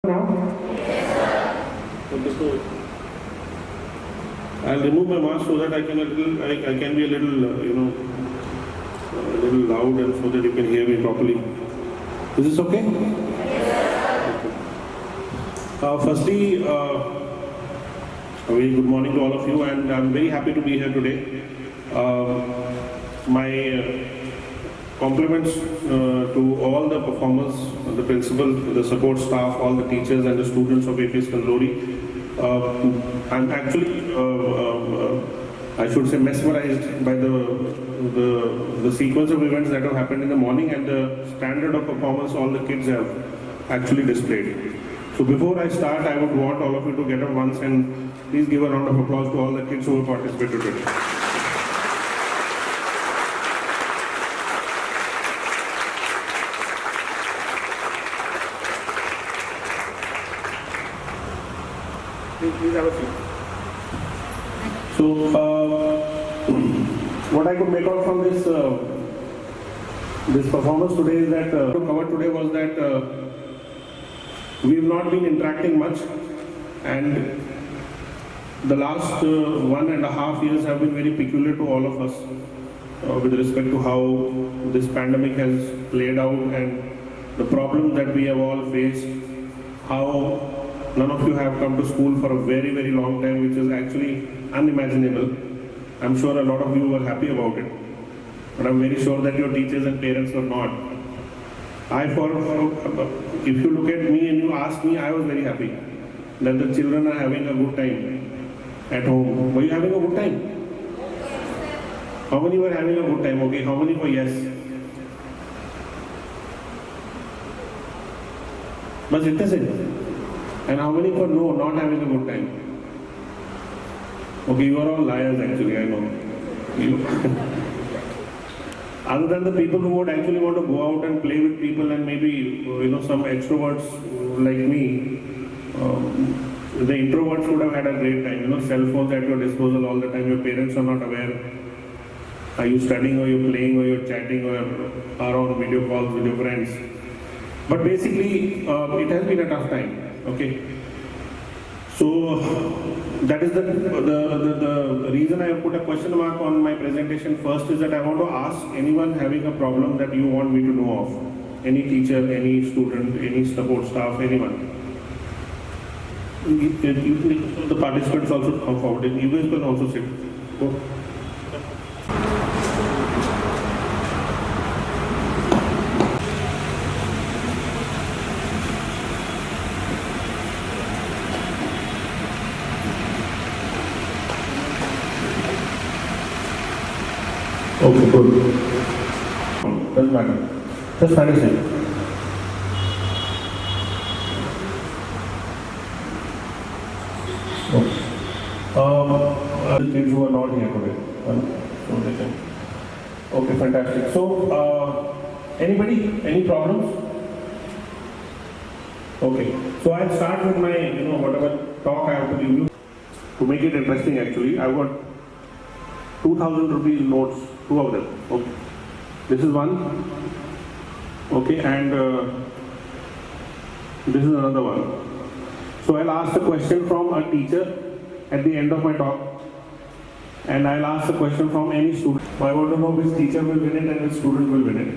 Now? I'll remove my mask so that I can be a little, a little loud and so that you can hear me properly. Is this okay? Firstly, a very good morning to all of you, and I'm very happy to be here today. My compliments to all the performers, the principal, the support staff, all the teachers and the students of APS Kandlori. I'm actually, I should say, mesmerized by the sequence of events that have happened in the morning and the standard of performance all the kids have actually displayed. So before I start, I would want all of you to get up once and please give a round of applause to all the kids who have participated today. Please have a seat. So, what I could make out from this this performance today is that to cover today was that we have not been interacting much, and the last 1.5 years have been very peculiar to all of us with respect to how this pandemic has played out and the problems that we have all faced, how none of you have come to school for a very, very long time, which is actually unimaginable. I'm sure a lot of you were happy about it, but I'm very sure that your teachers and parents were not. If you look at me and you ask me, I was very happy that the children are having a good time at home. Were you having a good time? How many were having a good time? Okay, how many were yes? But it doesn't. And how many for no, not having a good time? Okay, you are all liars actually, I know. Other than the people who would actually want to go out and play with people and maybe, some extroverts like me, the introverts would have had a great time. Cell phones at your disposal all the time, your parents are not aware. Are you studying or you're playing or you're chatting or are on video calls with your friends? But basically, it has been a tough time. Okay, so that is the reason I have put a question mark on my presentation first is that I want to ask anyone having a problem that you want me to know of, any teacher, any student, any support staff, anyone. The participants also come forward. You guys can also sit. Go. Okay, good. Doesn't matter. Just finish it. The kids who are not here today. Okay, fantastic. So, anybody? Any problems? Okay. So I'll start with my, whatever talk I have to give you. To make it interesting, actually, I've got 2,000 rupees notes, 2 of them. Okay. This is one. Okay, and this is another one. So I'll ask a question from a teacher at the end of my talk, and I'll ask a question from any student. So I want to know which teacher will win it and which student will win it.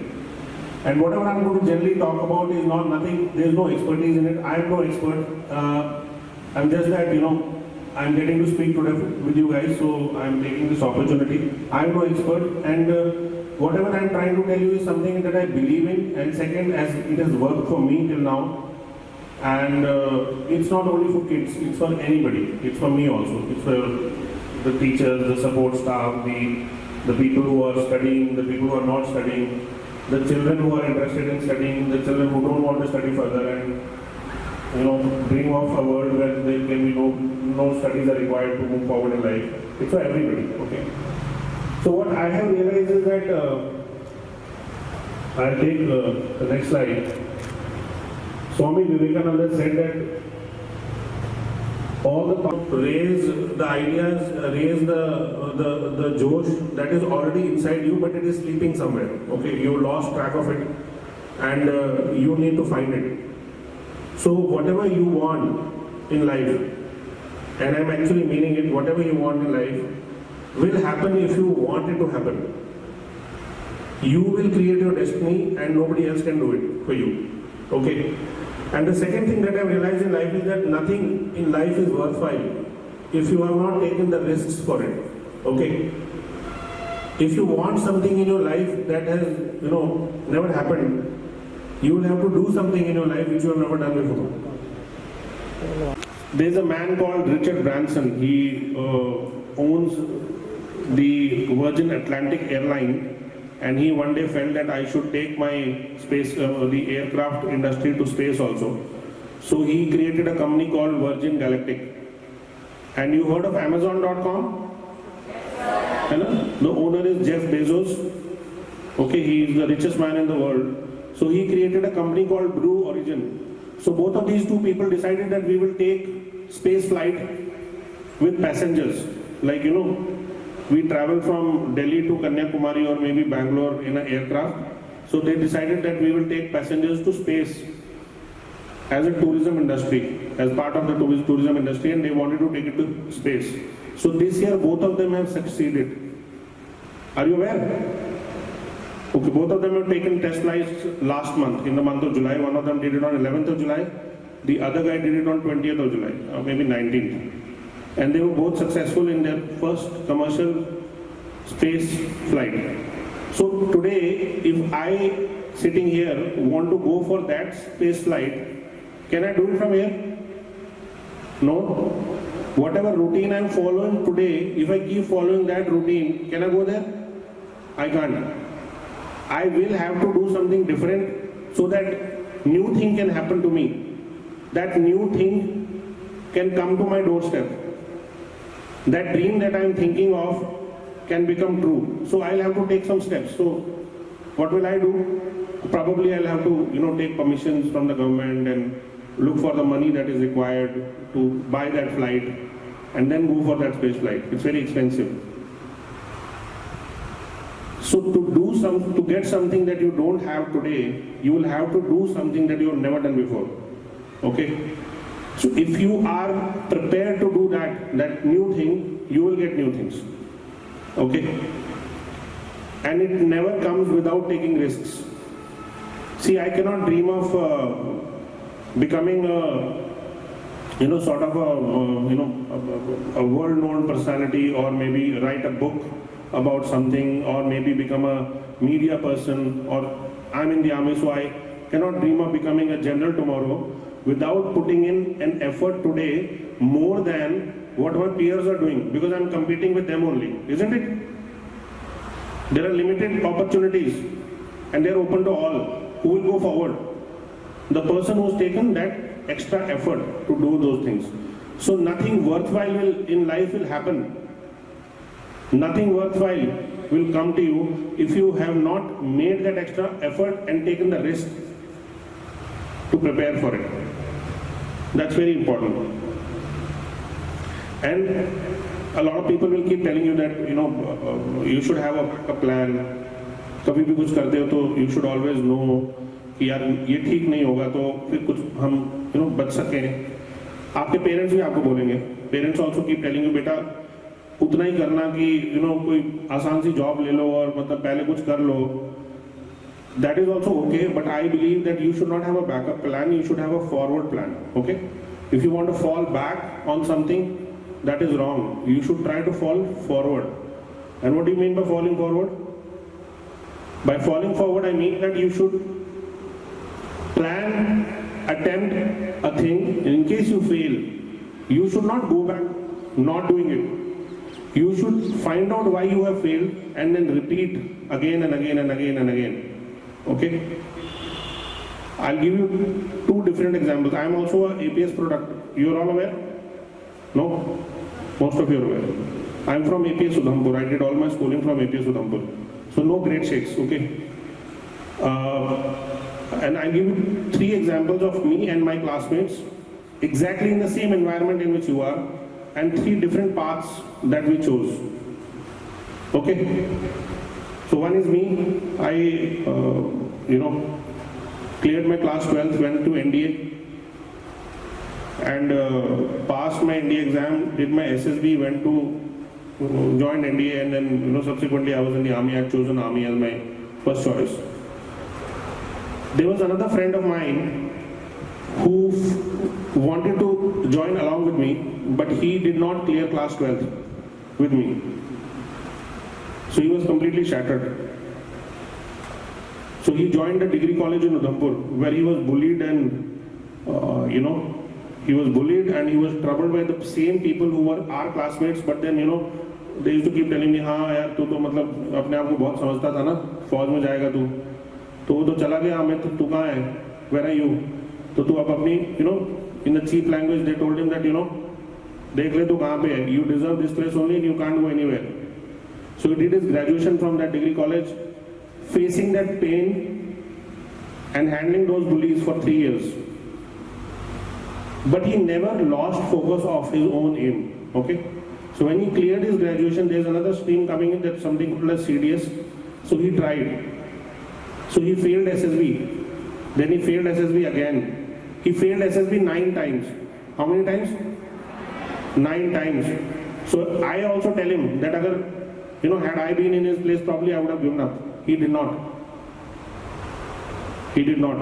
And whatever I'm going to generally talk about is not nothing. There's no expertise in it. I'm no expert. I'm just that I'm getting to speak today with you guys, so I'm taking this opportunity. I'm no expert, and whatever I'm trying to tell you is something that I believe in, and second, as it has worked for me till now, and it's not only for kids, it's for anybody. It's for me also. It's for the teachers, the support staff, the people who are studying, the people who are not studying, the children who are interested in studying, the children who don't want to study further, and dream of a world where there can be no studies are required to move forward in life. It's for everybody, okay? So what I have realized is that, I'll take the next slide. Swami Vivekananda said that all the raise the ideas, raise the Josh that is already inside you, but it is sleeping somewhere. Okay, you lost track of it, and you need to find it. So whatever you want in life, and I'm actually meaning it, whatever you want in life will happen if you want it to happen. You will create your destiny and nobody else can do it for you. Okay? And the second thing that I've realized in life is that nothing in life is worthwhile if you have not taken the risks for it. Okay? If you want something in your life that has, never happened, you will have to do something in your life which you have never done before. There's a man called Richard Branson. He owns the Virgin Atlantic airline, and he one day felt that I should take my space, the aircraft industry to space also. So he created a company called Virgin Galactic. And you heard of Amazon.com? Hello? The owner is Jeff Bezos. Okay, he is the richest man in the world. So he created a company called Blue Origin. So both of these two people decided that we will take space flight with passengers. Like, we travel from Delhi to Kanyakumari or maybe Bangalore in an aircraft. So they decided that we will take passengers to space as a tourism industry, as part of the tourism industry, and they wanted to take it to space. So this year both of them have succeeded. Are you aware? Okay, both of them have taken test flights last month, in the month of July. One of them did it on 11th of July. The other guy did it on 20th of July, or maybe 19th. And they were both successful in their first commercial space flight. So today, if I, sitting here, want to go for that space flight, can I do it from here? No. Whatever routine I'm following today, if I keep following that routine, can I go there? I can't. I will have to do something different so that new thing can happen to me. That new thing can come to my doorstep. That dream that I'm thinking of can become true. So I'll have to take some steps. So what will I do? Probably I'll have to, take permissions from the government and look for the money that is required to buy that flight and then go for that space flight. It's very expensive. So to get something that you don't have today, you will have to do something that you have never done before. Okay? So if you are prepared to do that new thing, you will get new things. Okay? And it never comes without taking risks. See, I cannot dream of becoming a world-known personality, or maybe write a book about something, or maybe become a media person, or I'm in the army, so I cannot dream of becoming a general tomorrow without putting in an effort today more than what my peers are doing, because I'm competing with them only, isn't it? There are limited opportunities and they're open to all. Who will go forward? The person who's taken that extra effort to do those things. So nothing worthwhile in life will happen. Nothing worthwhile will come to you if you have not made that extra effort and taken the risk to prepare for it. That's very important. And a lot of people will keep telling you that, you should have a plan. कभी भी कुछ करते हो तो you should always know कि यार ये ठीक नहीं होगा तो फिर कुछ हम बच सकें. आपके पेरेंट्स भी आपको बोलेंगे. Parents also keep telling you, बेटा उतना ही करना कि कोई आसान सी जॉब ले लो और मतलब पहले कुछ कर लो. That is also okay, but I believe that you should not have a backup plan, you should have a forward plan. Okay? If you want to fall back on something, that is wrong. You should try to fall forward. And what do you mean by falling forward? By falling forward, I mean that you should plan, attempt a thing. In case you fail, you should not go back not doing it. You should find out why you have failed and then repeat again and again and again and again. Okay? I'll give you two different examples. I am also a APS product. You are all aware? No? Most of you are aware. I am from APS Udhampur. I did all my schooling from APS Udhampur. So no great shakes, okay? And I'll give you three examples of me and my classmates exactly in the same environment in which you are, and three different paths that we chose. Okay? So one is me. I, cleared my class 12th, went to NDA, and passed my NDA exam, did my SSB, went to join NDA, and then subsequently I was in the army. I had chosen army as my first choice. There was another friend of mine who wanted to join along with me, but he did not clear class 12th with me. So he was completely shattered. So he joined a degree college in Udhampur, where he was bullied and he was bullied and he was troubled by the same people who were our classmates. But then they used to keep telling me, हाँ यार तू तो मतलब अपने आप को बहुत समझता था ना, फौज में जाएगा तू, तो वो तो चला गया, मैं तू कहाँ है, where are you? तो तू अब अपनी in the cheap language they told him that देख ले तू कहाँ पे है, you deserve this place only and you can't go anywhere. So he did his graduation from that degree college, facing that pain and handling those bullies for 3 years. But he never lost focus of his own aim. Okay. So when he cleared his graduation, there's another stream coming in, that's something called as CDS. So he tried. So he failed SSB. Then he failed SSB again. He failed SSB 9 times. How many times? 9 times. So I also tell him that agar, had I been in his place, probably I would have given up. He did not. He did not.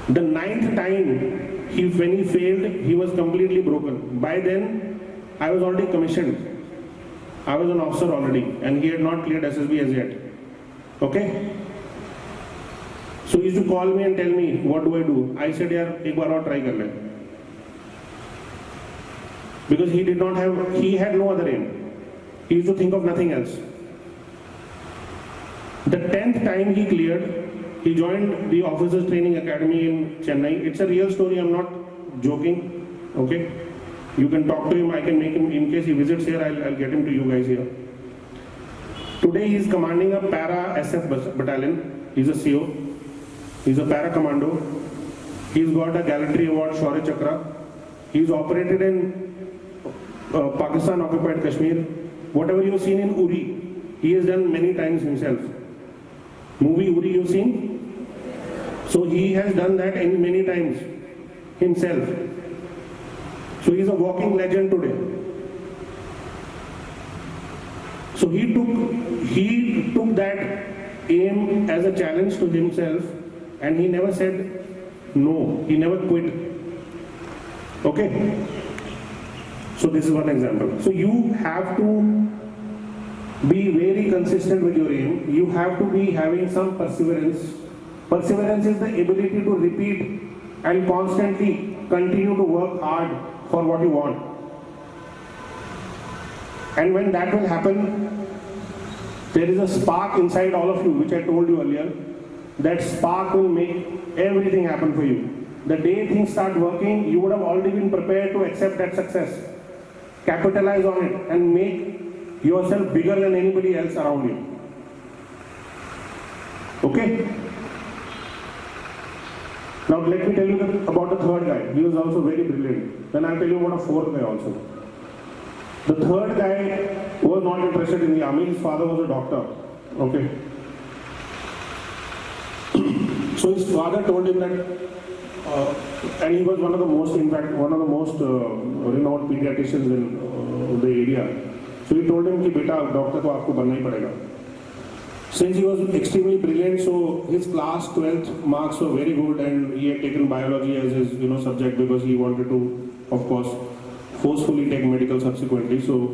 The 9th time, when he failed, he was completely broken. By then, I was already commissioned. I was an officer already, and he had not cleared SSB as yet. Okay? So he used to call me and tell me, what do I do? I said, yaar, ek baar aur try kar le. Because he had no other aim. He used to think of nothing else. The 10th time he cleared, he joined the Officers Training Academy in Chennai. It's a real story, I'm not joking. Okay? You can talk to him, I can make him, in case he visits here, I'll get him to you guys here. Today he is commanding a para SF battalion. He's a CO. He's a para commando. He's got a Gallantry Award, Shaurya Chakra. He's operated in Pakistan occupied Kashmir. Whatever you've seen in Uri, he has done many times himself. Movie Uri you've seen? So he has done that many times himself. So he's a walking legend today. So he took that aim as a challenge to himself, and he never said no. He never quit. Okay? So this is one example. So you have to be very consistent with your aim. You have to be having some perseverance. Perseverance is the ability to repeat and constantly continue to work hard for what you want. And when that will happen, there is a spark inside all of you, which I told you earlier. That spark will make everything happen for you. The day things start working, you would have already been prepared to accept that success. Capitalize on it and make yourself bigger than anybody else around you. Okay? Now let me tell you about the third guy. He was also very brilliant. Then I'll tell you about a fourth guy also. The third guy was not interested in the army. His father was a doctor. Okay? So his father told him that, and he was one of the most renowned pediatricians in the area. So he told him कि बेटा doctor तो आपको बनना ही पड़ेगा. Since he was extremely brilliant, so his class 12th marks were very good, and he had taken biology as his subject because he wanted to, of course, forcefully take medical subsequently. So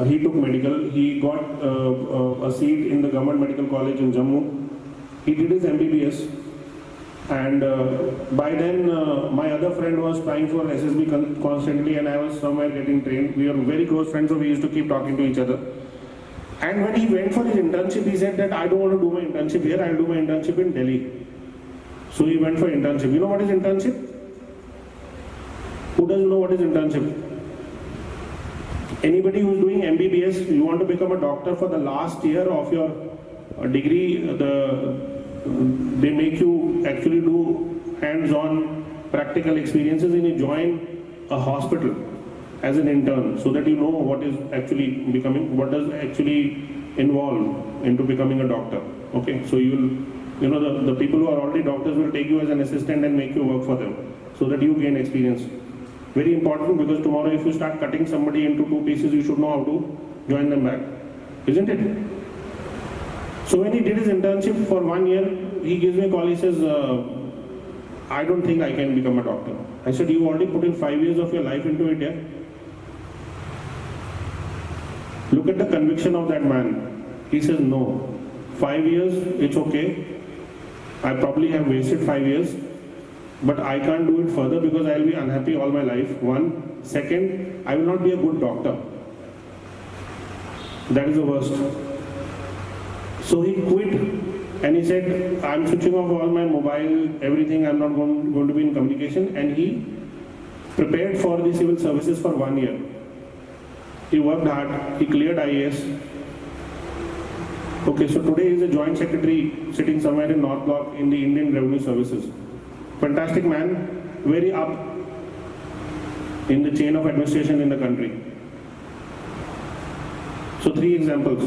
he took medical. He got a seat in the government medical college in Jammu. He did his MBBS. And by then, my other friend was trying for SSB constantly, and I was somewhere getting trained. We were very close friends, so we used to keep talking to each other. And when he went for his internship, he said that I don't want to do my internship here, I'll do my internship in Delhi. So he went for internship. You know what is internship? Who doesn't know what is internship? Anybody who's doing MBBS, you want to become a doctor for the last year of your degree, they make you actually do hands-on practical experiences, and you join a hospital as an intern so that you know what does actually involve into becoming a doctor. Okay, so you'll You know, the people who are already doctors will take you as an assistant and make you work for them so that you gain experience. Very important, because tomorrow if you start cutting somebody into two pieces, you should know how to join them back. Isn't it? So when he did his internship for 1 year, he gives me a call, he says, I don't think I can become a doctor. I said, you already put in 5 years of your life into it, yeah? Look at the conviction of that man. He says, no, 5 years, it's okay. I probably have wasted 5 years, but I can't do it further because I'll be unhappy all my life. One. Second, I will not be a good doctor. That is the worst. So he quit and he said, I'm switching off all my mobile, everything, I'm not going to be in communication. And he prepared for the civil services for 1 year. He worked hard, he cleared IAS. Okay, so today he is a joint secretary sitting somewhere in North Block in the Indian Revenue Services. Fantastic man, very up in the chain of administration in the country. So 3 examples.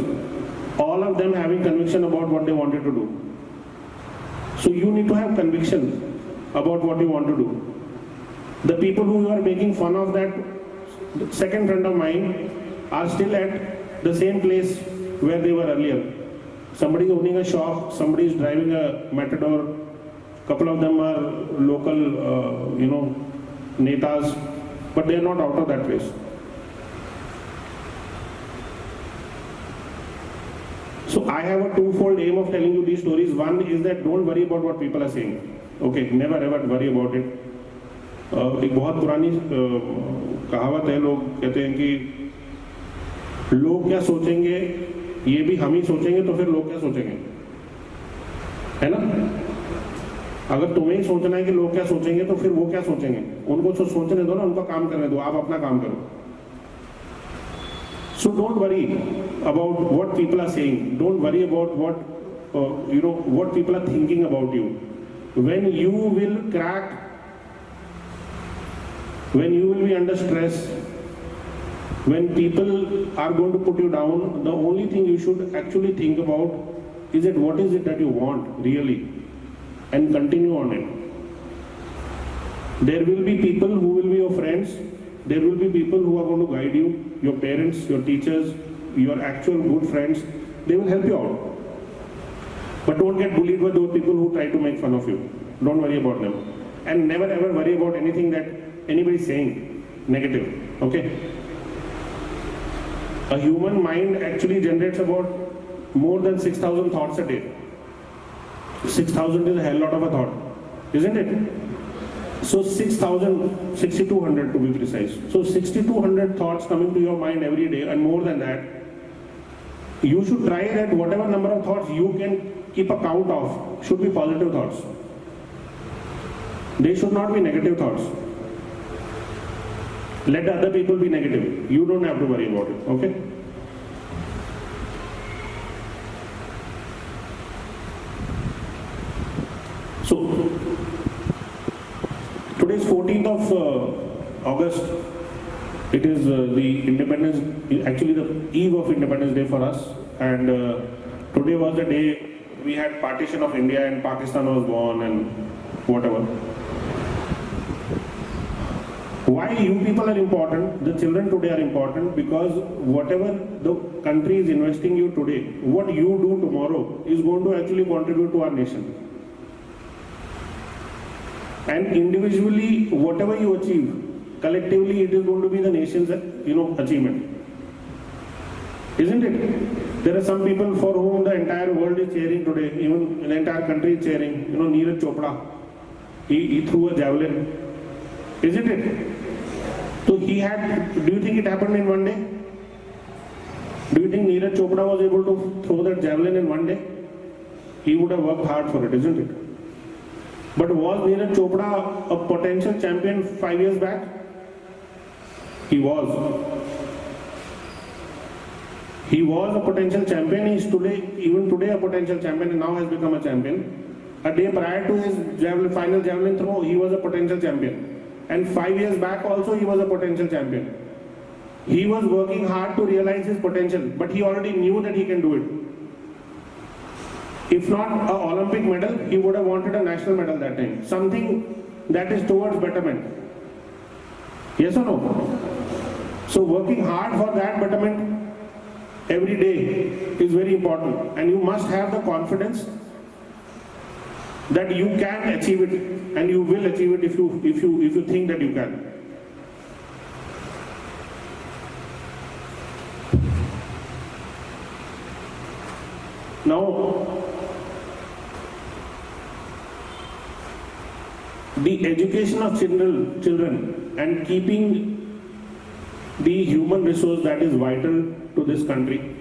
All of them having conviction about what they wanted to do. So you need to have conviction about what you want to do. The people who are making fun of that second friend of mine are still at the same place where they were earlier. Somebody is owning a shop, somebody is driving a matador, couple of them are local, netas, but they are not out of that place. So I have a twofold aim of telling you these stories. One is that don't worry about what people are saying. Okay, never ever worry about it. एक बहुत पुरानी कहावत है, लोग कहते हैं कि लोग क्या सोचेंगे ये भी हम ही सोचेंगे तो फिर लोग क्या सोचेंगे, है ना? अगर तुम्हें ही सोचना है कि लोग क्या सोचेंगे तो फिर वो क्या सोचेंगे, उनको तो सोचने दो ना, उनका काम करने दो, आप अपना काम करो. So don't worry about what people are saying. Don't worry about what people are thinking about you. When you will crack, when you will be under stress, when people are going to put you down, the only thing you should actually think about is that what is it that you want really, and continue on it. There will be people who will be your friends. There will be people who are going to guide you, your parents, your teachers, your actual good friends. They will help you out. But don't get bullied by those people who try to make fun of you. Don't worry about them. And never ever worry about anything that anybody is saying negative. Okay? A human mind actually generates about more than 6,000 thoughts a day. 6,000 is a hell lot of a thought, isn't it? So 6,000, 6,200 to be precise. So 6,200 thoughts coming to your mind every day, and more than that, you should try that whatever number of thoughts you can keep a count of should be positive thoughts. They should not be negative thoughts. Let other people be negative. You don't have to worry about it, okay? So, today is 14th of August. It is the Independence, actually the eve of Independence Day for us. And today was the day we had partition of India and Pakistan was born and whatever. Why you people are important, the children today are important, because whatever the country is investing you today, what you do tomorrow is going to actually contribute to our nation. And individually, whatever you achieve, collectively it is going to be the nation's achievement. Isn't it? There are some people for whom the entire world is cheering today, even the entire country is cheering. Neeraj Chopra, he threw a javelin. Isn't it? So do you think it happened in one day? Do you think Neeraj Chopra was able to throw that javelin in one day? He would have worked hard for it, isn't it? But was Neeraj Chopra a potential champion 5 years back? He was. He was a potential champion. He is even today a potential champion, and now has become a champion. A day prior to his final javelin throw, he was a potential champion. And 5 years back also he was a potential champion. He was working hard to realize his potential, but he already knew that he can do it. If not an Olympic medal, he would have wanted a national medal that time. Something that is towards betterment. Yes or no? So working hard for that betterment every day is very important, and you must have the confidence that you can achieve it, and you will achieve it if you think that you can. Now, the education of children and keeping the human resource that is vital to this country,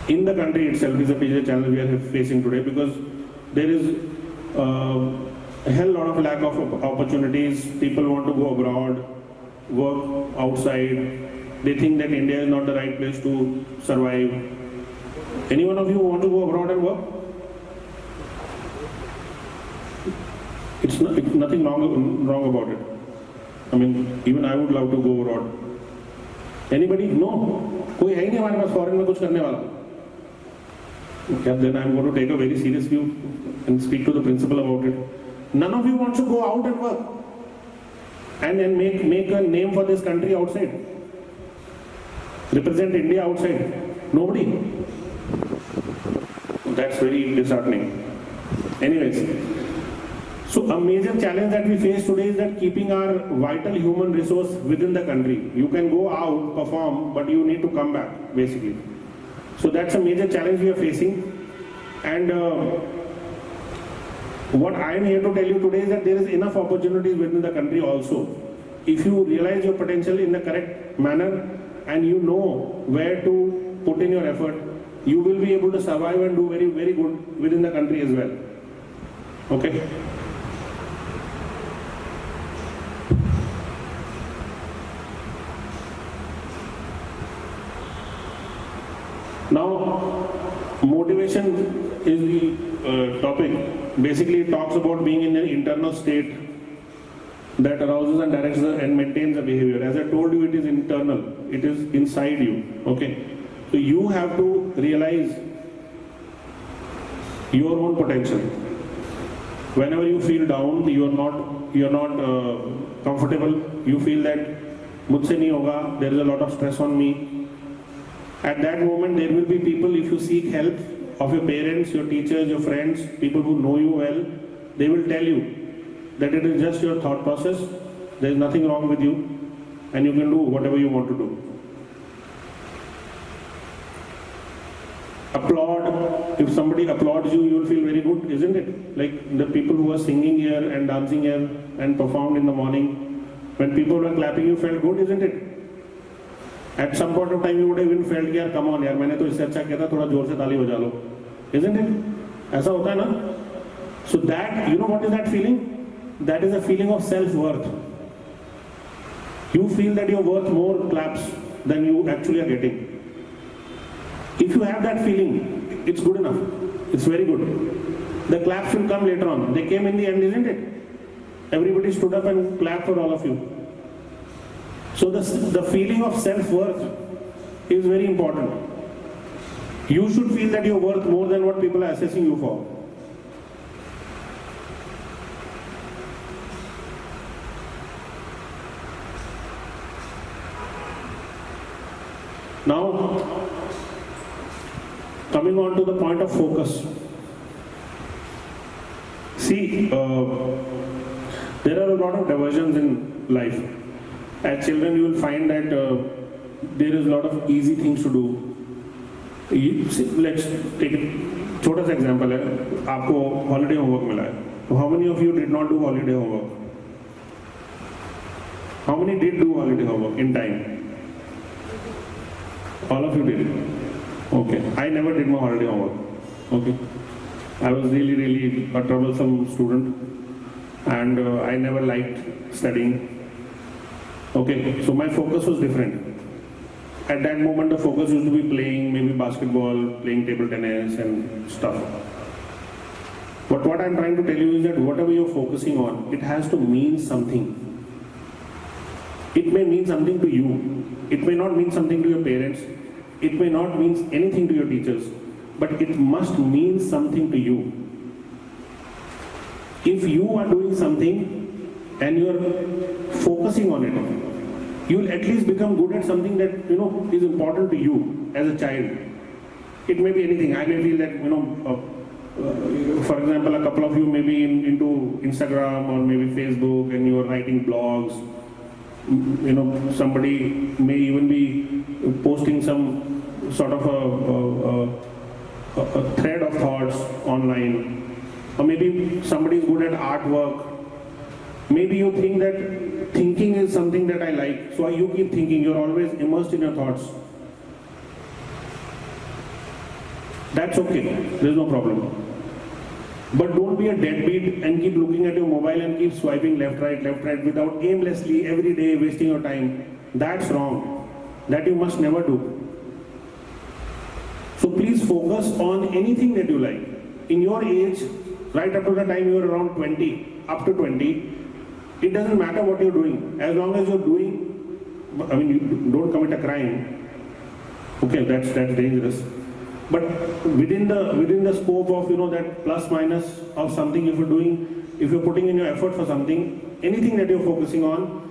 in the country itself, is a major challenge we are facing today, because there is a hell lot of lack of opportunities. People want to go abroad, work outside. They think that India is not the right place to survive. Any one of you want to go abroad and work? It's nothing wrong about it. I mean, even I would love to go abroad. Anybody? No. कोई है ही नहीं हमारे पास foreign में कुछ करने वाला. Then I'm going to take a very serious view and speak to the principal about it. None of you wants to go out and work and make a name for this country outside. Represent India outside. Nobody. That's very disheartening. Anyways, so a major challenge that we face today is that keeping our vital human resource within the country. You can go out, perform, but you need to come back, basically. So that's a major challenge we are facing. And what I am here to tell you today is that there is enough opportunities within the country also. If you realize your potential in the correct manner and you know where to put in your effort, you will be able to survive and do very, very good within the country as well. Okay? Now, motivation is the topic. Basically, it talks about being in an internal state that arouses and directs and maintains the behavior. As I told you, it is internal. It is inside you. Okay? So you have to realize your own potential. Whenever you feel down, you're not comfortable. You feel that mujhse nahi hoga. There is a lot of stress on me. At that moment, there will be people, if you seek help of your parents, your teachers, your friends, people who know you well, they will tell you that it is just your thought process, there is nothing wrong with you, and you can do whatever you want to do. Applaud. If somebody applauds you, you will feel very good, isn't it? Like the people who are singing here and dancing here and performed in the morning, when people were clapping, you felt good, isn't it? At some point of time, you would have even felt, यार, come on, यार, मैंने तो इससे अच्छा किया था, थोड़ा जोर से ताली बजा लो, isn't it? ऐसा होता है ना? So that, you know what is that feeling? That is a feeling of self-worth. You feel that you're worth more claps than you actually are getting. If you have that feeling, it's good enough. It's very good. The claps will come later on. They came in the end, isn't it? Everybody stood up and clapped for all of you. So the feeling of self-worth is very important. You should feel that you're worth more than what people are assessing you for. Now, coming on to the point of focus. See, there are a lot of diversions in life. As children, you will find that there is a lot of easy things to do. Let's take a छोटा सा example है. आपको holiday homework मिला है. So how many of you did not do holiday homework? How many did do holiday homework in time? All of you did. Okay. I never did my holiday homework. Okay. I was really a troublesome student, and I never liked studying. Okay, so my focus was different. At that moment, the focus used to be playing maybe basketball, playing table tennis and stuff. But what I'm trying to tell you is that whatever you're focusing on, it has to mean something. It may mean something to you. It may not mean something to your parents. It may not mean anything to your teachers. but it must mean something to you. If you are doing something and you are focusing on it, you will at least become good at something that is important to you as a child. It may be anything. I may feel that for example, a couple of you may be into Instagram or maybe Facebook, and you are writing blogs. Somebody may even be posting some sort of a thread of thoughts online. Or maybe somebody is good at artwork. Maybe you think that thinking is something that I like, so you keep thinking, you're always immersed in your thoughts. That's okay, there's no problem. But don't be a deadbeat and keep looking at your mobile and keep swiping left, right, without aimlessly every day wasting your time. That's wrong. That you must never do. So please focus on anything that you like. In your age, right up to the time you are around 20, up to 20, it doesn't matter what you're doing. As long as you're doing, you don't commit a crime. Okay, that's dangerous. But within the scope of that plus minus of something, if you're putting in your effort for something, anything that you're focusing on,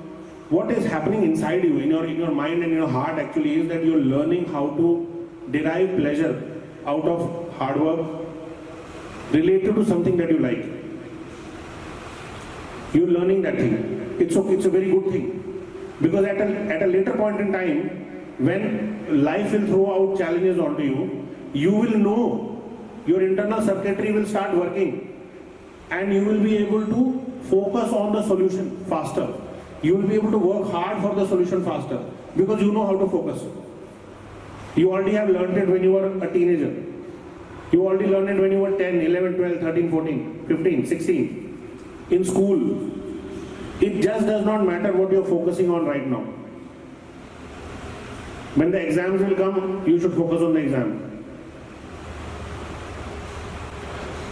what is happening inside you, in your mind and in your heart actually, is that you're learning how to derive pleasure out of hard work related to something that you like. You're learning that thing. It's a very good thing, because at a later point in time, when life will throw out challenges onto you, you will know, your internal circuitry will start working, and you will be able to focus on the solution faster. You will be able to work hard for the solution faster, because you know how to focus. You already have learned it when you were a teenager. You already learned it when you were 10, 11, 12, 13, 14, 15, 16. In school. It just does not matter what you're focusing on right now. When the exams will come, you should focus on the exam.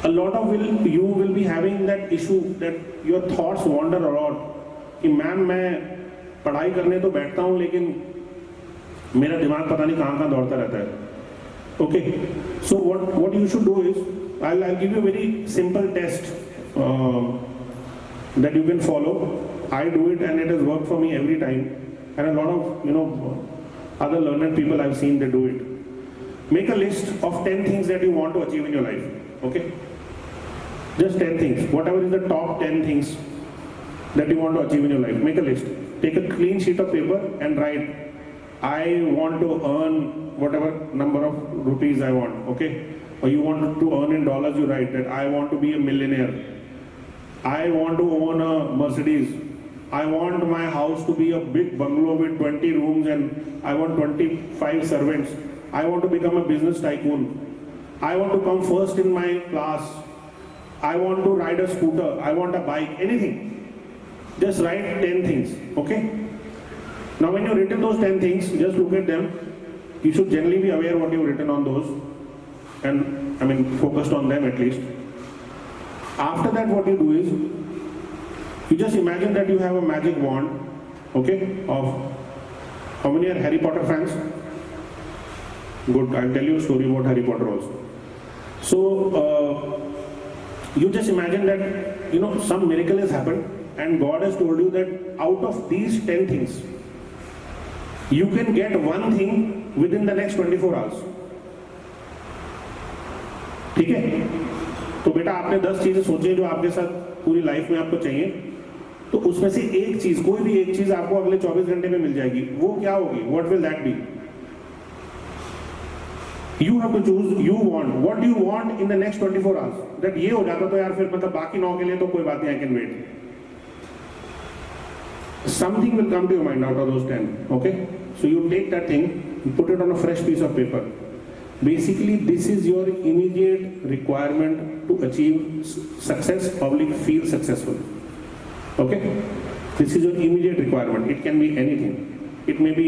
A lot of you will be having that issue that your thoughts wander a lot. कि ma'am मैं पढ़ाई करने तो बैठता हूँ, लेकिन मेरा दिमाग पता नहीं कहाँ दौड़ता रहता है. Okay, so what you should do is, I'll give you a very simple test that you can follow. I do it and it has worked for me every time, and a lot of other learned people I've seen, they do it. Make a list of 10 things that you want to achieve in your life. Okay, just 10 things, whatever is the top 10 things that you want to achieve in your life. Make a list, take a clean sheet of paper and write, I want to earn whatever number of rupees I want. Okay, or you want to earn in dollars, you write that I want to be a millionaire, I want to own a Mercedes, I want my house to be a big bungalow with 20 rooms and I want 25 servants, I want to become a business tycoon, I want to come first in my class, I want to ride a scooter, I want a bike, anything. Just write 10 things, okay? Now when you've written those 10 things, just look at them. You should generally be aware what you've written on those, and focused on them at least. After that, what you do is, you just imagine that you have a magic wand, okay, of, how many are Harry Potter fans? Good, I'll tell you a story about Harry Potter also. So, you just imagine that, some miracle has happened, and God has told you that out of these 10 things, you can get one thing within the next 24 hours. ठीक है? तो बेटा आपने 10 चीजें सोची जो आपके साथ पूरी लाइफ में आपको चाहिए, तो उसमें से एक चीज, कोई भी एक चीज आपको अगले 24 घंटे में मिल जाएगी. वो क्या होगी? What will that be? You have to choose. You want. What do you want in the next 24 hours? That ये हो जाता तो यार फिर मतलब बाकी 9 के लिए तो कोई बात नहीं, I can wait. Something will come to your mind out of those 10. Okay? So you take that thing, you put it on a fresh piece of paper. Basically, this is your immediate requirement to achieve success, public feel successful. Okay? This is your immediate requirement. It can be anything. It may be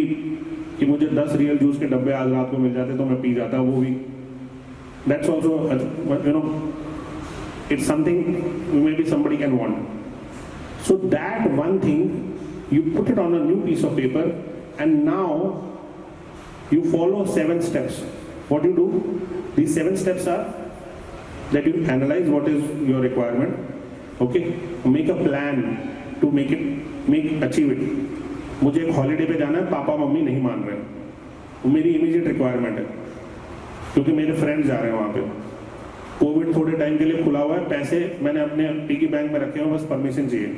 कि मुझे 10 real juice के डब्बे आज रात को मिल जाते तो मैं पी जाता, वो भी. That's also, it's something maybe somebody can want. So that one thing, you put it on a new piece of paper, and now you follow 7 steps. What you do, these 7 steps are that you analyze what is your requirement, okay, make a plan to achieve it. मुझे एक holiday पे जाना है, papa mummy नहीं मान रहे, वो मेरी इमीडिएट रिक्वायरमेंट है, क्योंकि मेरे फ्रेंड्स जा रहे हैं वहाँ पे, कोविड थोड़े टाइम के लिए खुला हुआ है, पैसे मैंने अपने पिगी बैंक में रखे हैं, बस परमिशन चाहिए.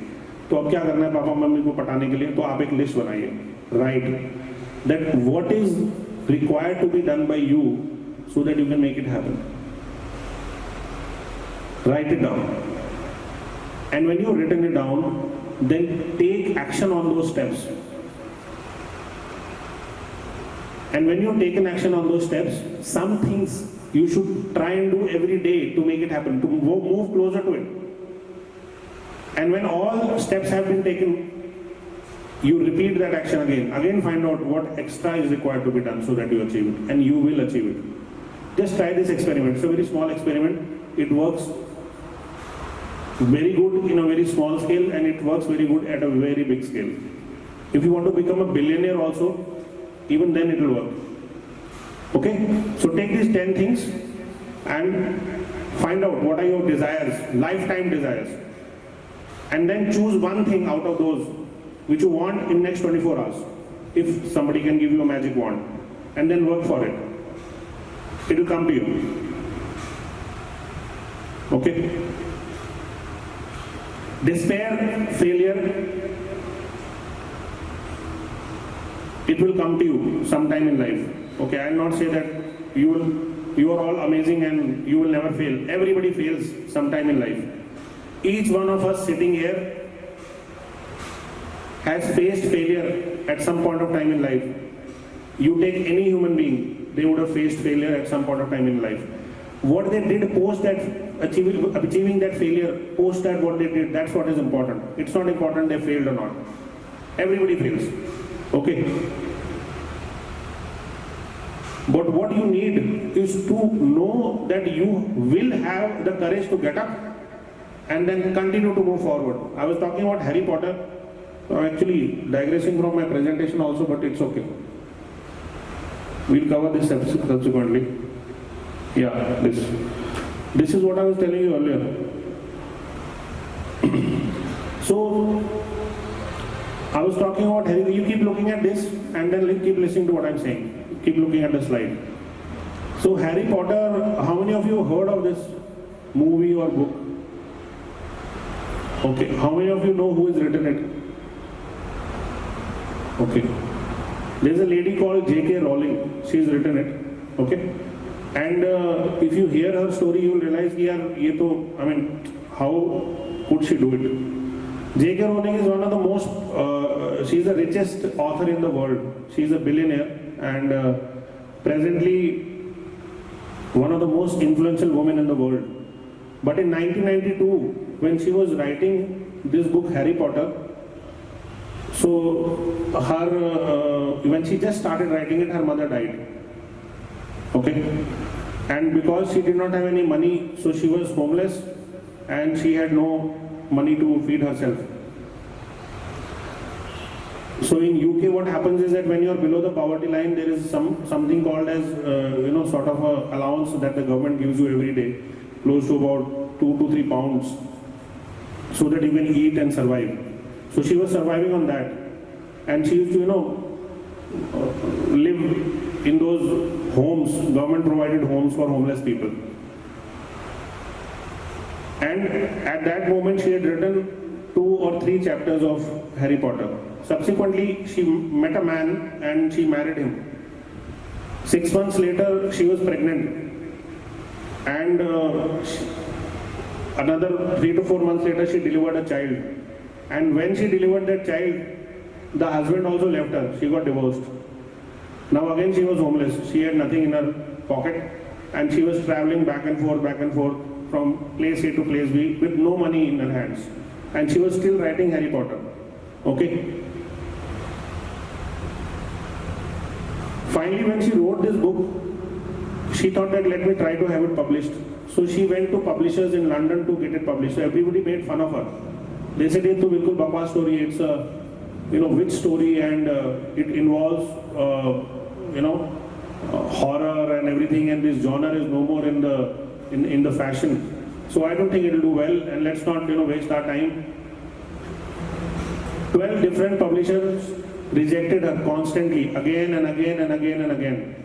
तो अब क्या करना है पापा मम्मी को पटाने के लिए? तो आप एक लिस्ट बनाइए, right that what is required to be done by you so that you can make it happen. Write it down, and when you've written it down, then take action on those steps. And when you've taken action on those steps, some things you should try and do every day to make it happen, to move closer to it. And when all steps have been taken, you repeat that action again find out what extra is required to be done so that you achieve it, and you will achieve it. Just try this experiment. It's a very small experiment. It works very good in a very small scale, and it works very good at a very big scale. If you want to become a billionaire also, even then it will work. Okay? So take these 10 things and find out what are your desires, lifetime desires. And then choose one thing out of those which you want in next 24 hours. If somebody can give you a magic wand, and then work for it. It will come to you. Okay? Despair, failure, it will come to you sometime in life. Okay, I will not say that you are all amazing and you will never fail. Everybody fails sometime in life. Each one of us sitting here has faced failure at some point of time in life. You take any human being, they would have faced failure at some point of time in life. What they did post that, achieving that failure, post that what they did, that's what is important. It's not important they failed or not. Everybody fails. Okay. But what you need is to know that you will have the courage to get up and then continue to move forward. I was talking about Harry Potter. I'm actually digressing from my presentation also, but it's okay. We'll cover this subsequently. Yeah, this is what I was telling you earlier. So I was talking about Harry. You keep looking at this and then keep listening to what I'm saying. Keep looking at the slide. So Harry Potter, how many of you heard of this movie or book? Okay, how many of you know who has written it? Okay. There's a lady called J.K. Rowling. She's written it. Okay. And if you hear her story, you will realize, how could she do it? J.K. Rowling is one of the most, she's the richest author in the world. She's a billionaire and presently one of the most influential women in the world. But in 1992, when she was writing this book, Harry Potter, so when she just started writing it, her mother died. Okay? And because she did not have any money, so she was homeless and she had no money to feed herself. So in UK, what happens is that when you are below the poverty line, there is something called as sort of a allowance that the government gives you every day, close to about 2 to 3 pounds, so that you can eat and survive. So she was surviving on that, and she used to live in those homes, government provided homes for homeless people. And at that moment, she had written 2 or 3 chapters of Harry Potter. Subsequently, she met a man and she married him. 6 months later, she was pregnant. And another 3 to 4 months later, she delivered a child. And when she delivered that child, the husband also left her. She got divorced. Now again, she was homeless. She had nothing in her pocket. And she was traveling back and forth from place A to place B with no money in her hands. And she was still writing Harry Potter. Okay? Finally, when she wrote this book, she thought that let me try to have it published. So she went to publishers in London to get it published. So everybody made fun of her. They said it's a bilkul bakwas story. It's a witch story, and it involves horror and and everything, and this genre is no more in the fashion. So I don't think it will do well, and let's not waste our time. 12 different publishers rejected her constantly, again and again and again and again.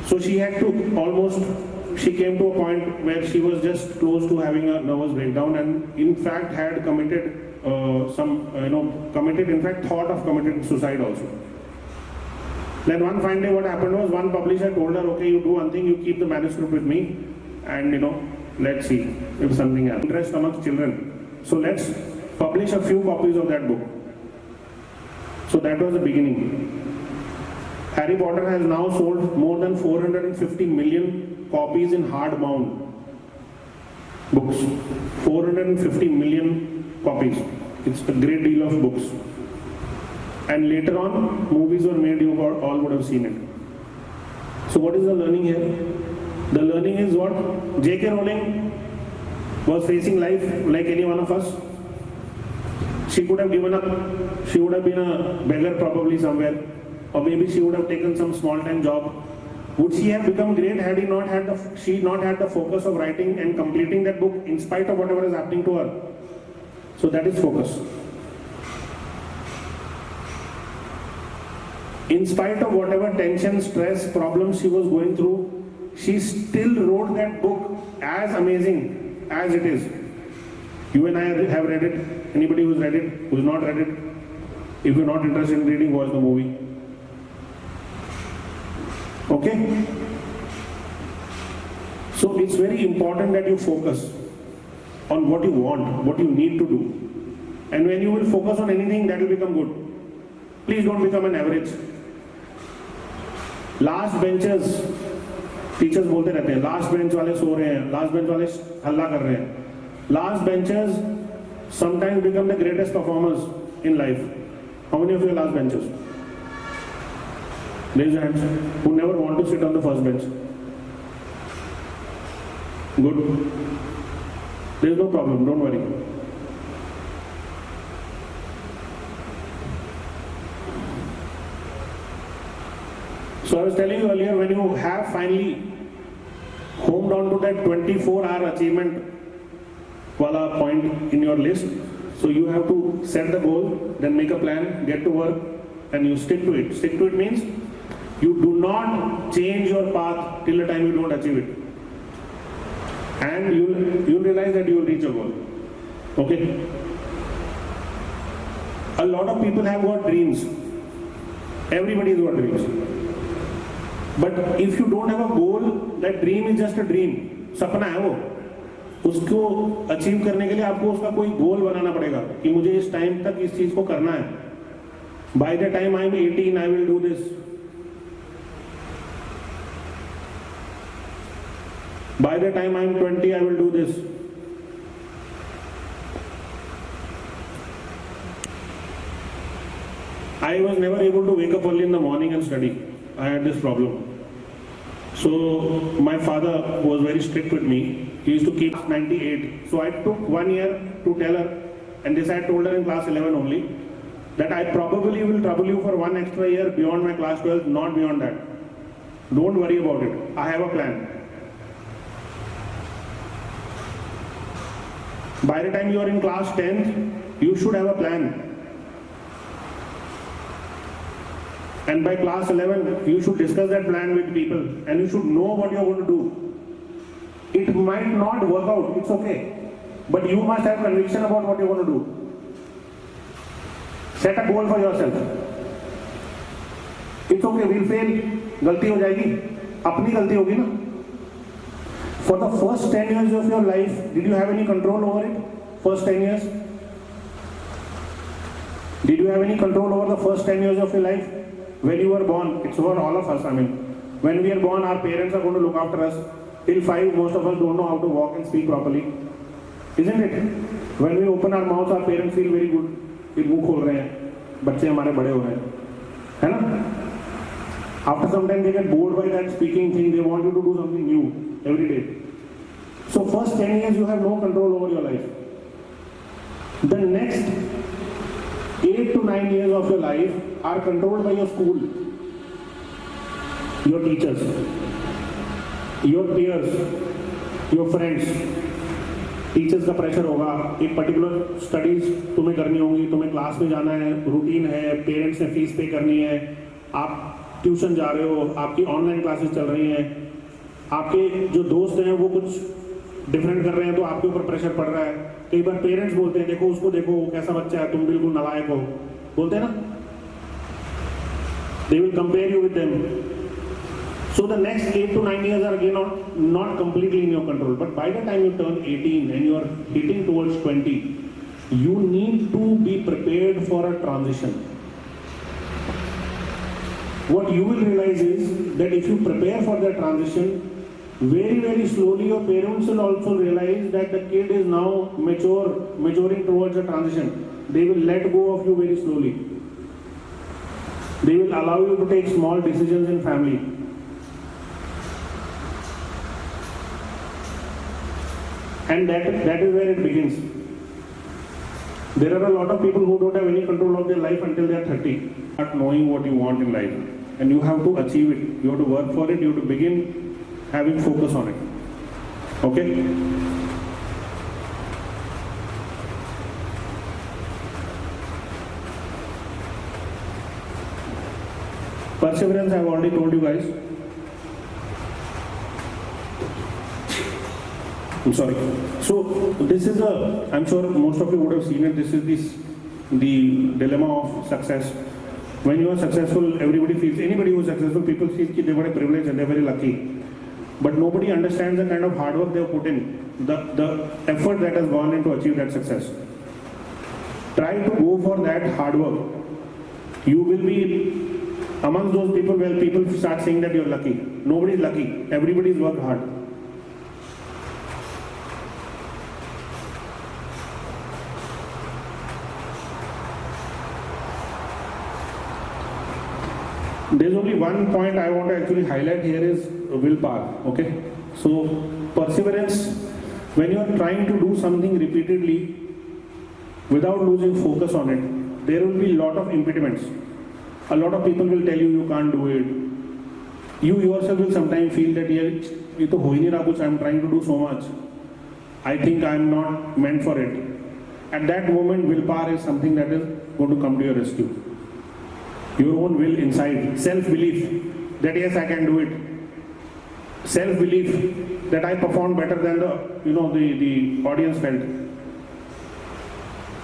So she had to she came to a point where she was just close to having a nervous breakdown, and in fact had committed thought of committing suicide also. Then one fine day what happened was, one publisher told her, okay, you do one thing, you keep the manuscript with me, and let's see if something happens. Interest amongst children. So let's publish a few copies of that book. So that was the beginning. Harry Potter has now sold more than 450 million copies in hardbound books. 450 million copies. It's a great deal of books. And later on, movies were made, you all would have seen it. So what is the learning here? The learning is what? J.K. Rowling was facing life like any one of us. She could have given up. She would have been a beggar probably somewhere. Or maybe she would have taken some small-time job. Would she have become great had she not had the focus of writing and completing that book in spite of whatever is happening to her? So that is focus. In spite of whatever tension, stress, problems she was going through, she still wrote that book as amazing as it is. You and I have read it. Anybody who's read it, who's not read it, if you're not interested in reading, watch the movie. Okay? So it's very important that you focus on what you want, what you need to do. And when you will focus on anything, that will become good. Please don't become an average. Last benchers, teachers बोलते रहते हैं, last bench वाले सो रहे हैं, last bench वाले हल्ला कर रहे हैं. Last benchers sometimes become the greatest performers in life. How many of you are last benchers? Raise your hands. Who never want to sit on the first bench? Good. There is no problem, don't worry. So I was telling you earlier, when you have finally homed on to that 24-hour achievement wala point in your list, so you have to set the goal, then make a plan, get to work, and you stick to it. Stick to it means you do not change your path till the time you don't achieve it. And you'll realize that you will reach your goal. Okay? A lot of people have got dreams. Everybody has got dreams. But if you don't have a goal, that dream is just a dream. सपना है वो. उसको achieve करने के लिए आपको उसका कोई गोल बनाना पड़ेगा कि मुझे इस टाइम तक इस चीज को करना है. By the time I am 18, I will do this. By the time I am 20, I will do this. I was never able to wake up early in the morning and study. I had this problem. So my father was very strict with me. He used to keep 98. So I took 1 year to tell her, and this I told her in class 11 only, that I probably will trouble you for 1 extra year beyond my class 12, not beyond that. Don't worry about it. I have a plan. By the time you are in class 10th, you should have a plan. And by class 11, you should discuss that plan with people and you should know what you are going to do. It might not work out, it's okay. But you must have conviction about what you are going to do. Set a goal for yourself. It's okay, we'll fail. गलती हो जाएगी. अपनी गलती होगी ना. For the first 10 years of your life, did you have any control over it? First 10 years? Did you have any control over the first 10 years of your life? When you were born, it's for all of us, I mean. When we are born, our parents are going to look after us. Till 5, most of us don't know how to walk and speak properly. Isn't it? When we open our mouths, our parents feel very good. फिर मुंह खोल रहे हैं, बच्चे हमारे बड़े हो रहे हैं, है ना? After some time, they get bored by that speaking thing. They want you to do something new every day. So first 10 years, you have no control over your life. The next 8 to 9 years of your life are controlled by your school. your teachers, your peers, your friends. Teachers का pressure होगा, एक particular studies तुम्हें करनी होगी, तुम्हें class में जाना है, रूटीन है, पेरेंट्स ने फीस पे करनी है, आप ट्यूशन जा रहे हो, आपकी ऑनलाइन क्लासेस चल रही हैं, आपके जो दोस्त हैं वो कुछ डिफरेंट कर रहे हैं तो आपके ऊपर प्रेशर पड़ रहा है। कई बार पेरेंट्स बोलते हैं देखो उसको, देखो वो कैसा बच्चा है, तुम बिल्कुल नालायक हो, बोलते हैं ना, they will compare you with them. So the next 8 to 9 years are again not completely in your control. But by the time you turn 18 and you are hitting towards 20, you need to be prepared for a transition. What you will realize is that if you prepare for that transition, very, very slowly your parents will also realize that the kid is now maturing towards a transition. They will let go of you very slowly. They will allow you to take small decisions in family. And that is where it begins. There are a lot of people who don't have any control of their life until they are 30. Not knowing what you want in life. And you have to achieve it. You have to work for it. You have to begin having focus on it. Okay? Perseverance, I have already told you guys. I'm sorry. So this is I'm sure most of you would have seen it. This is the dilemma of success. When you are successful, everybody feels, anybody who is successful, people feel that they were privileged and they're very lucky. But nobody understands the kind of hard work they have put in, the effort that has gone in to achieve that success. Try to go for that hard work. You will be among those people where people start saying that you're lucky. Nobody is lucky. Everybody's worked hard. There's only one point I want to actually highlight here is willpower. Okay, so perseverance, when you are trying to do something repeatedly without losing focus on it, there will be a lot of impediments. A lot of people will tell you you can't do it. You yourself will sometimes feel that ये तो हो ही नहीं रहा कुछ, I'm trying to do so much, I think I'm not meant for it. At that moment, willpower is something that is going to come to your rescue. Your own will inside, self-belief that yes, I can do it. Self-belief that I performed better than the audience felt.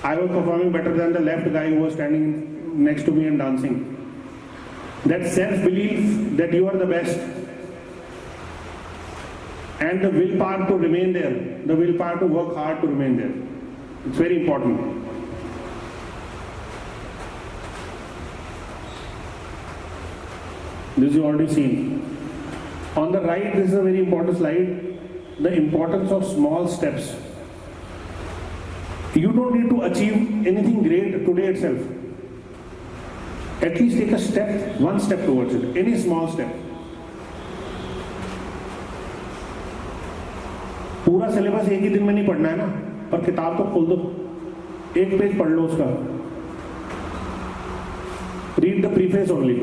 I was performing better than the left guy who was standing next to me and dancing. That self-belief that you are the best, and the willpower to remain there, the willpower to work hard to remain there. It's very important. This is already seen. On the right, this is a very important slide. The importance of small steps. You don't need to achieve anything great today itself. At least take a step, one step towards it. Any small step. पूरा syllabus एक ही दिन में नहीं पढ़ना है ना, पर किताब तो खोल दो, एक पेज पढ़ लो उसका. Read the preface only.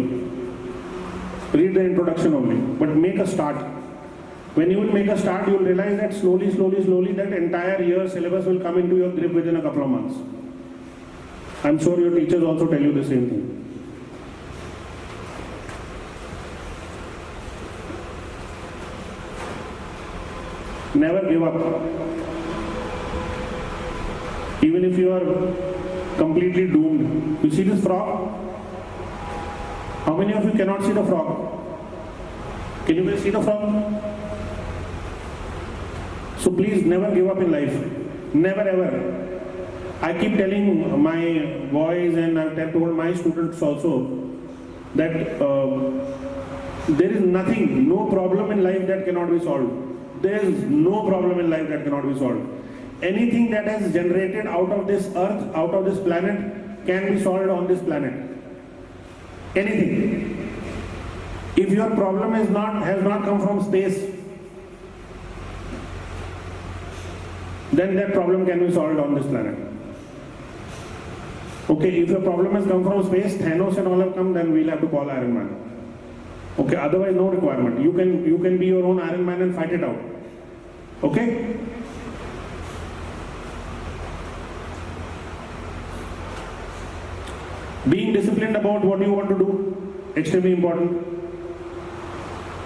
Read the introduction only, but make a start. When you will make a start, you will realize that slowly, that entire year syllabus will come into your grip within a couple of months. I'm sure your teachers also tell you the same thing. Never give up. Even if you are completely doomed. You see this frog? How many of you cannot see the frog? Can you see the frog? So please never give up in life. Never ever. I keep telling my boys and I've told my students also that there is nothing, no problem in life that cannot be solved. There is no problem in life that cannot be solved. Anything that has generated out of this earth, out of this planet, can be solved on this planet. Anything. If your problem has not come from space, then that problem can be solved on this planet. Okay, if your problem has come from space, Thanos and all have come, then we'll have to call Iron Man. Okay, otherwise no requirement. You can be your own Iron Man and fight it out. Okay? Being disciplined about what you want to do, extremely important.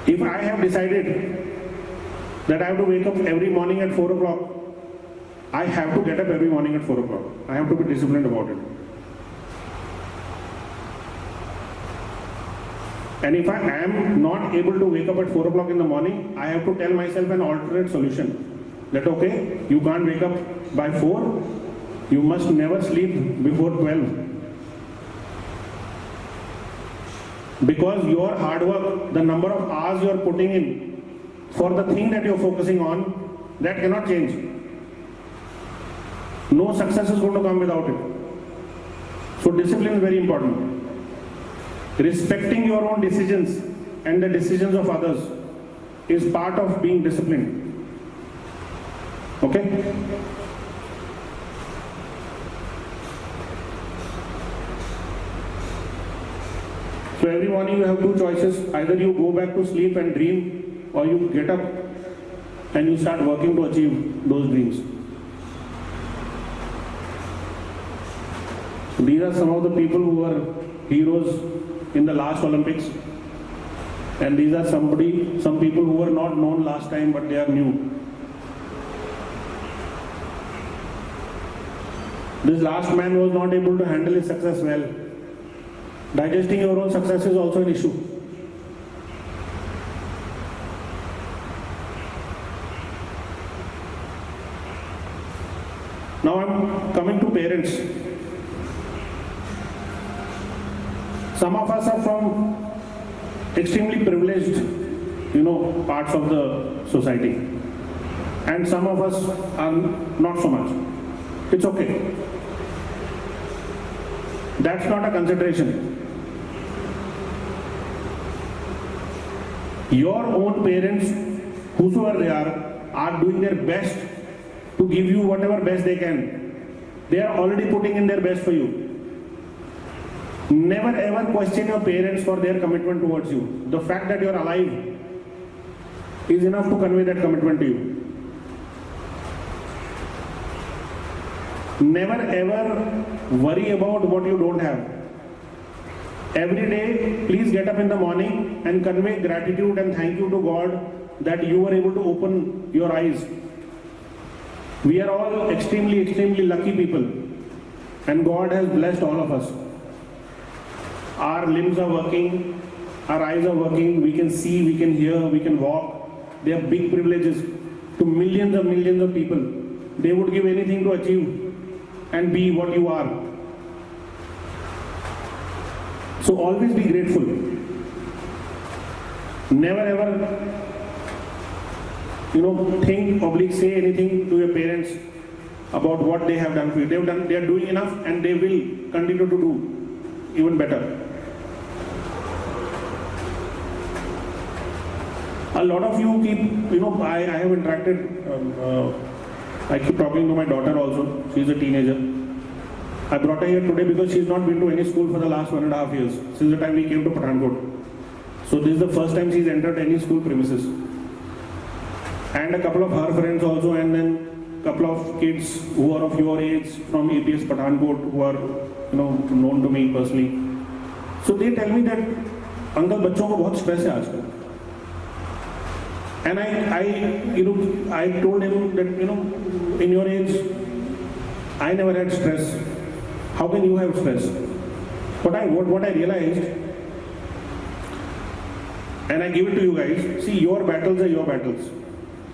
If I have decided that I have to wake up every morning at 4 o'clock, I have to get up every morning at 4 o'clock. I have to be disciplined about it. And if I am not able to wake up at 4 o'clock in the morning, I have to tell myself an alternate solution. That okay, you can't wake up by 4, you must never sleep before 12. Because your hard work, the number of hours you are putting in for the thing that you are focusing on, that cannot change. No success is going to come without it. So discipline is very important. Respecting your own decisions and the decisions of others is part of being disciplined. Okay? So every morning you have two choices. Either you go back to sleep and dream, or you get up and you start working to achieve those dreams. These are some of the people who were heroes in the last Olympics, and these are some people who were not known last time but they are new. This last man was not able to handle his success well. Digesting your own success is also an issue. Now I'm coming to parents. Some of us are from extremely privileged, parts of the society. And some of us are not so much. It's okay. That's not a consideration. Your own parents, whosoever they are doing their best to give you whatever best they can. They are already putting in their best for you. Never ever question your parents for their commitment towards you. The fact that you are alive is enough to convey that commitment to you. Never ever worry about what you don't have. Every day, please get up in the morning and convey gratitude and thank you to God that you were able to open your eyes. We are all extremely, extremely lucky people, and God has blessed all of us. Our limbs are working, our eyes are working, we can see, we can hear, we can walk. They are big privileges to millions of people. They would give anything to achieve and be what you are. So always be grateful. Never ever, think or say anything to your parents about what they have done for you. They are doing enough, and they will continue to do even better. A lot of you keep, I have interacted, I keep talking to my daughter also. She's a teenager. I brought her here today because she's not been to any school for the last 1.5 years, since the time we came to Pathankot. So this is the first time she's entered any school premises. And a couple of her friends also, and then a couple of kids who are of your age from APS Pathankot who are, known to me personally. So they tell me that, Uncle, बच्चों को बहुत stress है आजकल. And I told him that, in your age, I never had stress. How can you have stress? What I realized, and I give it to you guys, see, your battles are your battles.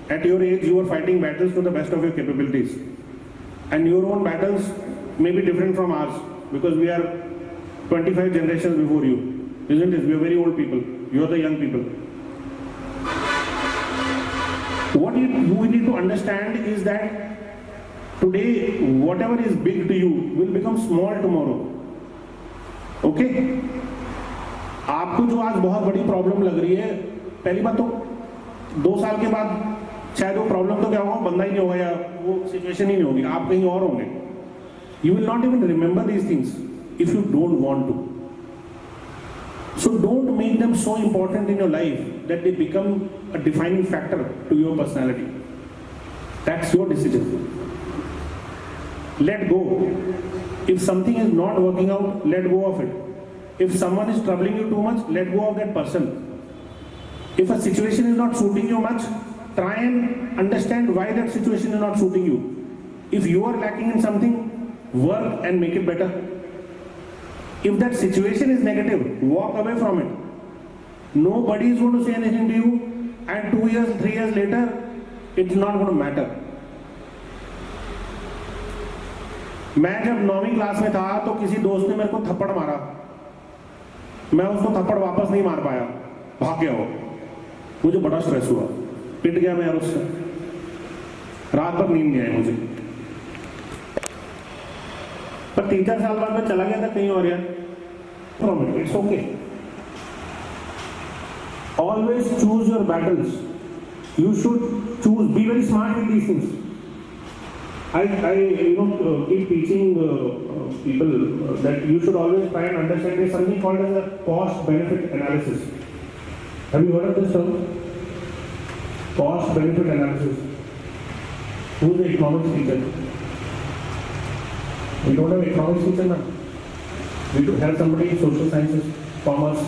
At your age, you are fighting battles to the best of your capabilities. And your own battles may be different from ours, because we are 25 generations before you. Isn't it? We are very old people. You are the young people. What you need to understand is that today, whatever is big to you will become small tomorrow. Okay? आपको जो आज बहुत बड़ी problem लग रही है, पहली बात तो 2 साल के बाद शायद वो प्रॉब्लम तो क्या होगा, बंदा ही नहीं होगा या वो सिचुएशन ही नहीं होगी, आप कहीं और होंगे. You will not even remember these things if you don't want to. So don't make them so important in your life that they become a defining factor to your personality. That's your decision. Let go. If something is not working out, let go of it. If someone is troubling you too much, let go of that person. If a situation is not suiting you much, try and understand why that situation is not suiting you. If you are lacking in something, work and make it better. If that situation is negative, walk away from it. Nobody is going to say anything to you, and 2 years, 3 years later, it's not going to matter. मैं जब 9वीं class में था तो किसी दोस्त ने मेरे को थप्पड़ मारा, मैं उसको थप्पड़ वापस नहीं मार पाया, भाग गया वो, मुझे बड़ा स्ट्रेस हुआ, पिट गया मैं यार उससे, रात भर नींद नहीं आई मुझे। पर 3-4 साल बाद मैं चला गया था कहीं और यार, it's okay. Always choose your battles, you should choose, be very smart with these things. I keep teaching people that you should always try and understand there's something called as a cost-benefit analysis. Have you heard of this term? Cost-benefit analysis. Who's the economics teacher? We don't have economics teacher now. We do have somebody in social sciences, commerce.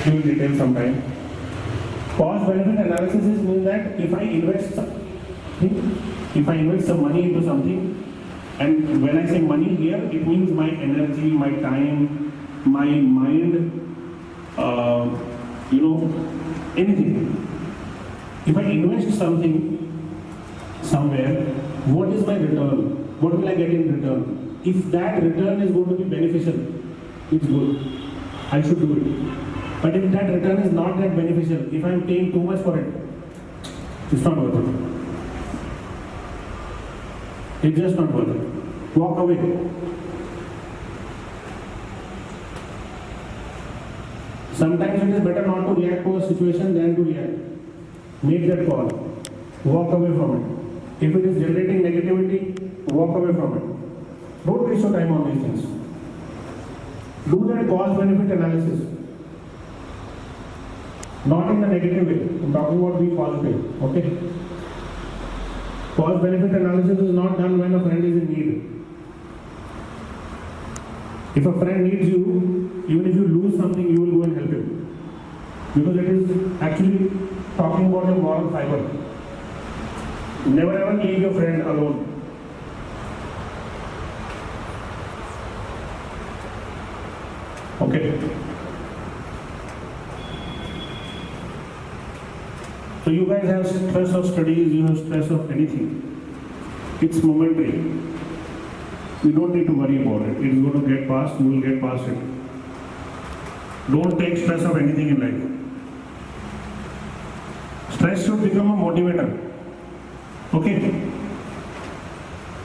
You will detail sometime. Cost benefit analysis means that if I invest some money into something, and when I say money here, it means my energy, my time, my mind, anything. If I invest something somewhere, what is my return? What will I get in return? If that return is going to be beneficial, it's good. I should do it. But if that return is not that beneficial, if I am paying too much for it, it's not worth it. It's just not worth it. Walk away. Sometimes it is better not to react to a situation than to react. Make that call. Walk away from it. If it is generating negativity, walk away from it. Don't waste your time on these things. Do that cost-benefit analysis. Not in the negative way. I'm talking about being positive. Okay? Cost-benefit analysis is not done when a friend is in need. If a friend needs you, even if you lose something, you will go and help him. Because it is actually talking about your moral fiber. Never ever leave your friend alone. Okay? So you guys have stress of studies, you have stress of anything. It's momentary. You don't need to worry about it. It's going to get past, you will get past it. Don't take stress of anything in life. Stress should become a motivator. Okay?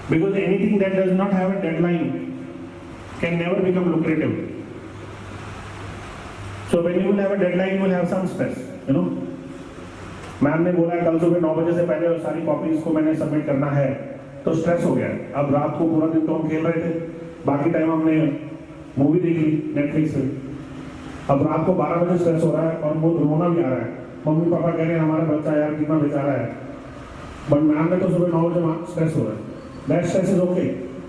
Because anything that does not have a deadline can never become lucrative. So when you will have a deadline, you will have some stress, ma'am ने बोला कल सुबह 9 बजे से पहले सारी copies को मैंने सबमिट करना है, तो स्ट्रेस हो गया। अब रात को पूरा दिन तो हम खेल रहे थे, बाकी टाइम हमने मूवी देख ली नेटफ्लिक्स पे। अब रात को 12 बजे स्ट्रेस हो रहा है और वो रोना भी आ रहा है, मम्मी पापा कह रहे हैं हमारा बच्चा यार कितना बेचारा है, बट मैम ने तो सुबह 9 बजे स्ट्रेस हो रहा है। That stress is okay.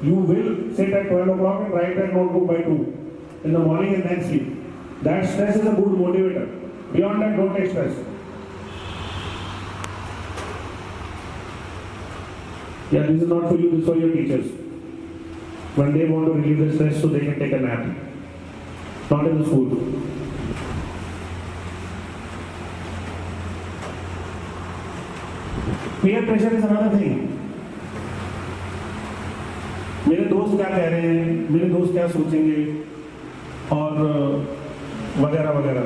You will sit at 12 o'clock and write that notebook by 2 in the morning and then sleep. That stress is a good motivator. Beyond that, don't take stress. Yeah, this is not for you, this is for your teachers. When they want to relieve the stress so they can take a nap. Not in the school. Peer pressure is another thing. मेरे दोस्त क्या कह रहे हैं, मेरे दोस्त क्या सोचेंगे, और वगैरह वगैरह।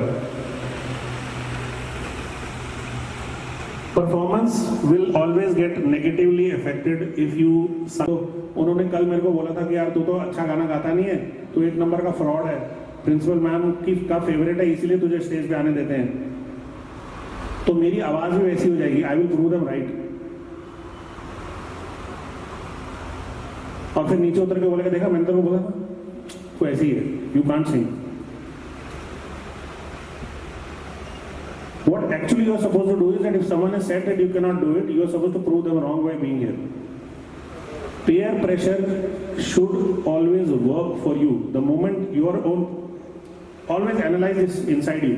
Performance will always get negatively affected if you. उन्होंने कल मेरे को बोला था कि यार तू तो अच्छा गाना गाता नहीं है, तू 1 नंबर का फ्रॉड है, प्रिंसिपल मैम का फेवरेट है इसीलिए तुझे स्टेज पे आने देते हैं। तो मेरी आवाज भी वैसी हो जाएगी, I will prove them right. और फिर नीचे उतर के बोलेगा देखा मैंने तेरे को बोला था, तो ऐसे ही है, you can't sing. What actually you are supposed to do is that if someone has said that you cannot do it, you are supposed to prove them wrong by being here. Peer pressure should always work for you. The moment your own, always analyze this inside you.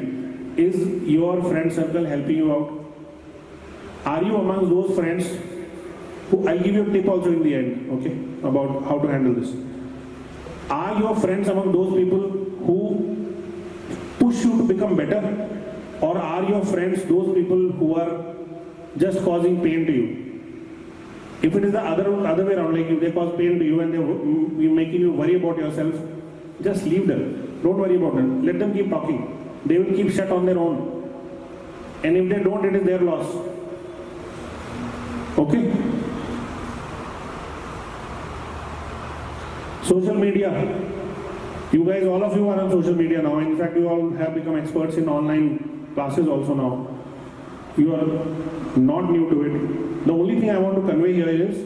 Is your friend circle helping you out? Are you among those friends who, I'll give you a tip also in the end, okay, about how to handle this. Are your friends among those people who push you to become better? Or are your friends those people who are just causing pain to you? If it is the other way around, like if they cause pain to you and they're making you worry about yourself, just leave them. Don't worry about them. Let them keep talking. They will keep shut on their own. And if they don't, it is their loss. Okay? Social media. You guys, all of you are on social media now. In fact, you all have become experts in online classes also now. You are not new to it. The only thing I want to convey here is,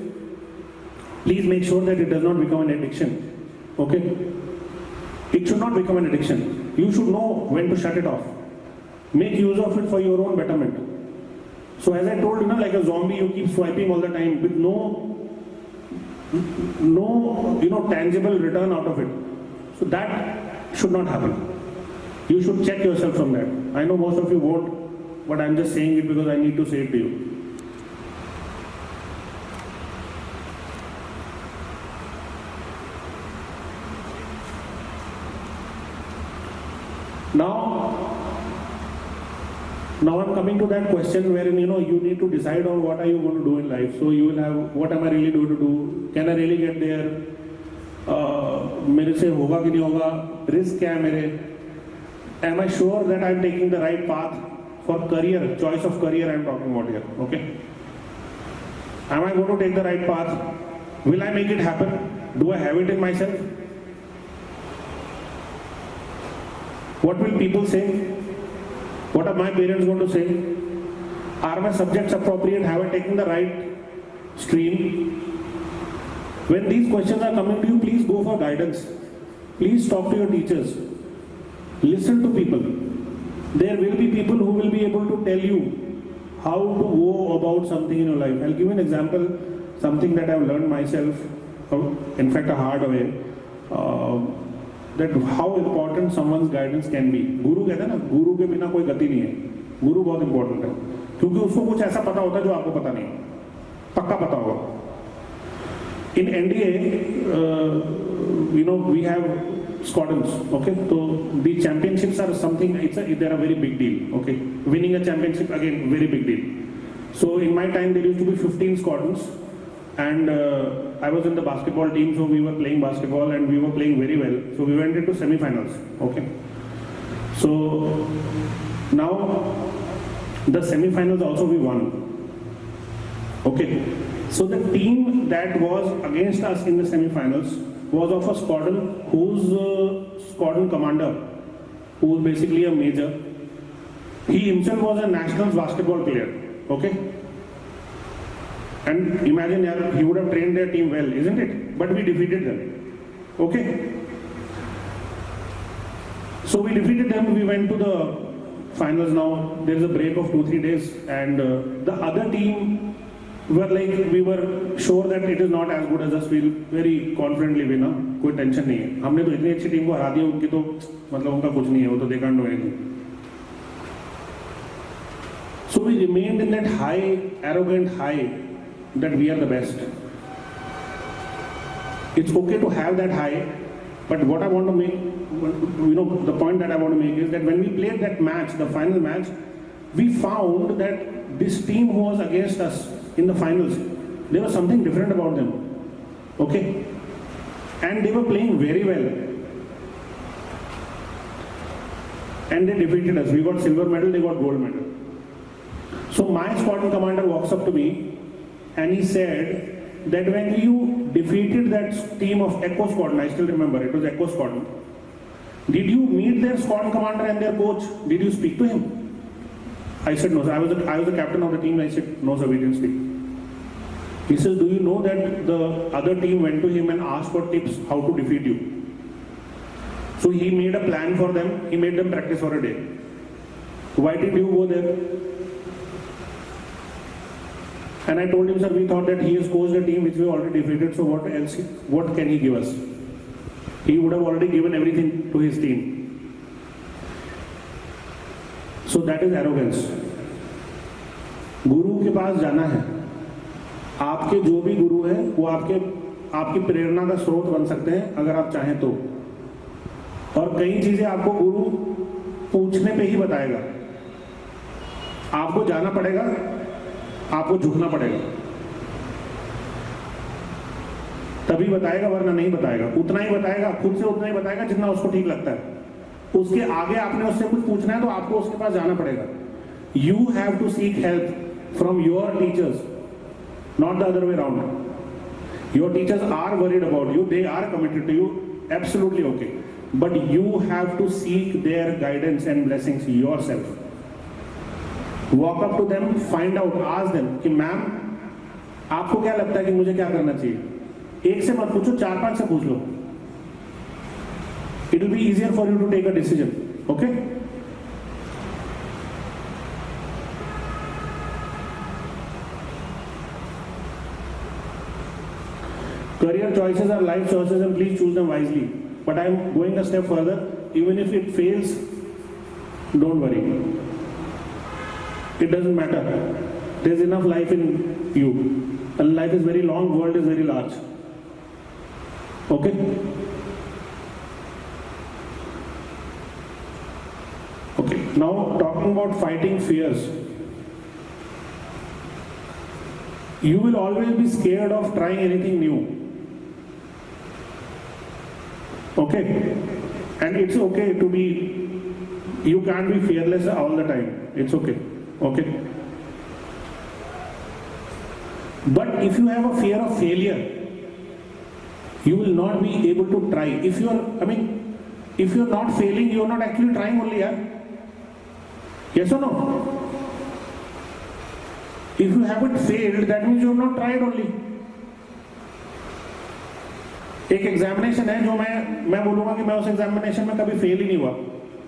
please make sure that it does not become an addiction. Okay? It should not become an addiction. You should know when to shut it off. Make use of it for your own betterment. So as I told you, like a zombie, you keep swiping all the time with no tangible return out of it. So that should not happen. You should check yourself from that. I know most of you won't, but I'm just saying it because I need to say it to you. Now I'm coming to that question wherein you need to decide on what are you going to do in life. So you will have, what am I really going to do? Can I really get there? मेरे से होगा कि नहीं होगा? Risk क्या है मेरे? Am I sure that I'm taking the right path for career? Choice of career I'm talking about here. Okay? Am I going to take the right path? Will I make it happen? Do I have it in myself? What will people say? What are my parents going to say? Are my subjects appropriate? Have I taken the right stream? When these questions are coming to you, please go for guidance. Please talk to your teachers. Listen to people. There will be people who will be able to tell you how to go about something in your life. I'll give you an example, something that I've learned myself, in fact a hard way, that how important someone's guidance can be. गुरु कहते हैं ना, गुरु के बिना कोई गति नहीं है. गुरु बहुत important है, क्योंकि उसको कुछ ऐसा पता होता है जो आपको पता नहीं, पक्का पता होगा. In NDA, we have squadrons. Okay, so the championships are something. They're a very big deal. Okay, winning a championship again, very big deal. So in my time, there used to be 15 squadrons, and I was in the basketball team. So we were playing basketball, and we were playing very well. So we went into semi-finals. Okay, so now the semi-finals also we won. Okay. So the team that was against us in the semi-finals was of a squadron whose squadron commander, who was basically a major, he himself was a national basketball player. Okay? And imagine, he would have trained their team well, isn't it? But we defeated them. Okay? So we defeated them, we went to the finals now. There is a break of 2-3 days, and the other team we were sure that it is not as good as us. We'll very confidently win. कोई tension नहीं है. हमने तो इतनी अच्छी team को हरा दिया, उनकी तो मतलब उनका कुछ नहीं है, वो तो they can't do anything. So we remained in that high, arrogant high that we are the best. It's okay to have that high, but what I want to make, the point that I want to make is that when we played that match, the final match, we found that this team who was against us in the finals, there was something different about them. Okay? And they were playing very well. And they defeated us. We got silver medal, they got gold medal. So my squadron commander walks up to me and he said that when you defeated that team of Echo Squadron, I still remember, it was Echo Squadron, did you meet their squadron commander and their coach? Did you speak to him? I said no, sir. I was the captain of the team. I said no, sir, we didn't speak. He says, do you know that the other team went to him and asked for tips how to defeat you? So he made a plan for them. He made them practice for a day. Why did you go there? And I told him, sir, we thought that he has coached a team which we already defeated, so what else, what can he give us? He would have already given everything to his team. So that is arrogance. गुरु के पास जाना है. आपके जो भी गुरु हैं वो आपकी प्रेरणा का स्रोत बन सकते हैं अगर आप चाहें तो. और कई चीजें आपको गुरु पूछने पे ही बताएगा. आपको जाना पड़ेगा, आपको झुकना पड़ेगा, तभी बताएगा, वरना नहीं बताएगा. उतना ही बताएगा, खुद से उतना ही बताएगा जितना उसको ठीक लगता है. उसके आगे आपने उससे कुछ पूछना है तो आपको उसके पास जाना पड़ेगा. You have to seek help from your teachers, not the other way around. Your teachers are worried about you, they are committed to you, absolutely okay, but you have to seek their guidance and blessings yourself. Walk up to them, find out, ask them कि ma'am आपको क्या लगता है कि मुझे क्या करना चाहिए. एक से मत पूछो, 4-5 से पूछ लो. It will be easier for you to take a decision. Okay? Career choices are life choices and please choose them wisely. But I am going a step further. Even if it fails, don't worry. It doesn't matter. There is enough life in you. And life is very long, world is very large. Okay? Okay, now talking about fighting fears. You will always be scared of trying anything new. Okay? And it's okay to be, you can't be fearless all the time. It's okay. Okay? But if you have a fear of failure, you will not be able to try. If you're not failing, you're not actually trying only, yeah? Yes or no? If you haven't failed, that means you have not tried only. एक examination है जो मैं बोलूंगा कि मैं उस examination में कभी फेल ही नहीं हुआ,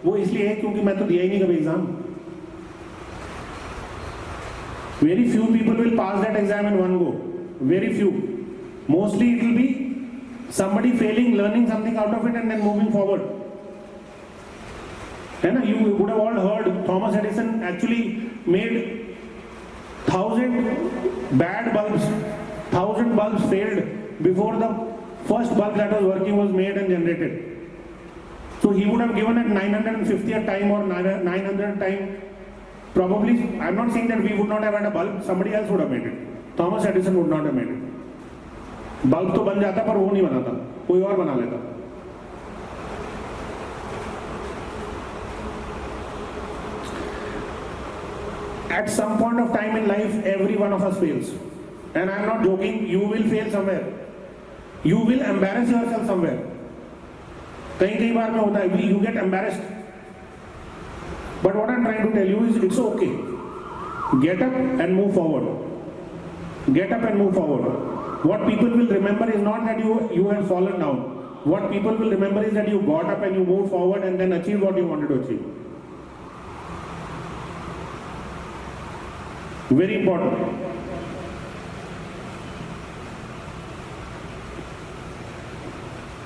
वो इसलिए है क्योंकि मैं तो दिया ही नहीं कभी exam. Very few people will pass that exam in one go. Very few. Mostly it will be somebody failing, learning something out of it and then moving forward. And you would have all heard Thomas Edison actually made 1,000 bad bulbs, 1,000 bulbs failed before the first bulb that was working was made and generated. So he would have given it 950 a time or 900 time. Probably, I'm not saying that we would not have had a bulb, somebody else would have made it. Thomas Edison would not have made it. Bulb तो बन जाता पर वो नहीं बनाता, कोई और बना लेता. At some point of time in life, every one of us fails. And I'm not joking, you will fail somewhere. You will embarrass yourself somewhere. कई बार में होता है, you get embarrassed. But what I'm trying to tell you is it's okay. Get up and move forward. Get up and move forward. What people will remember is not that you have fallen down. What people will remember is that you got up and you moved forward and then achieved what you wanted to achieve. Very important.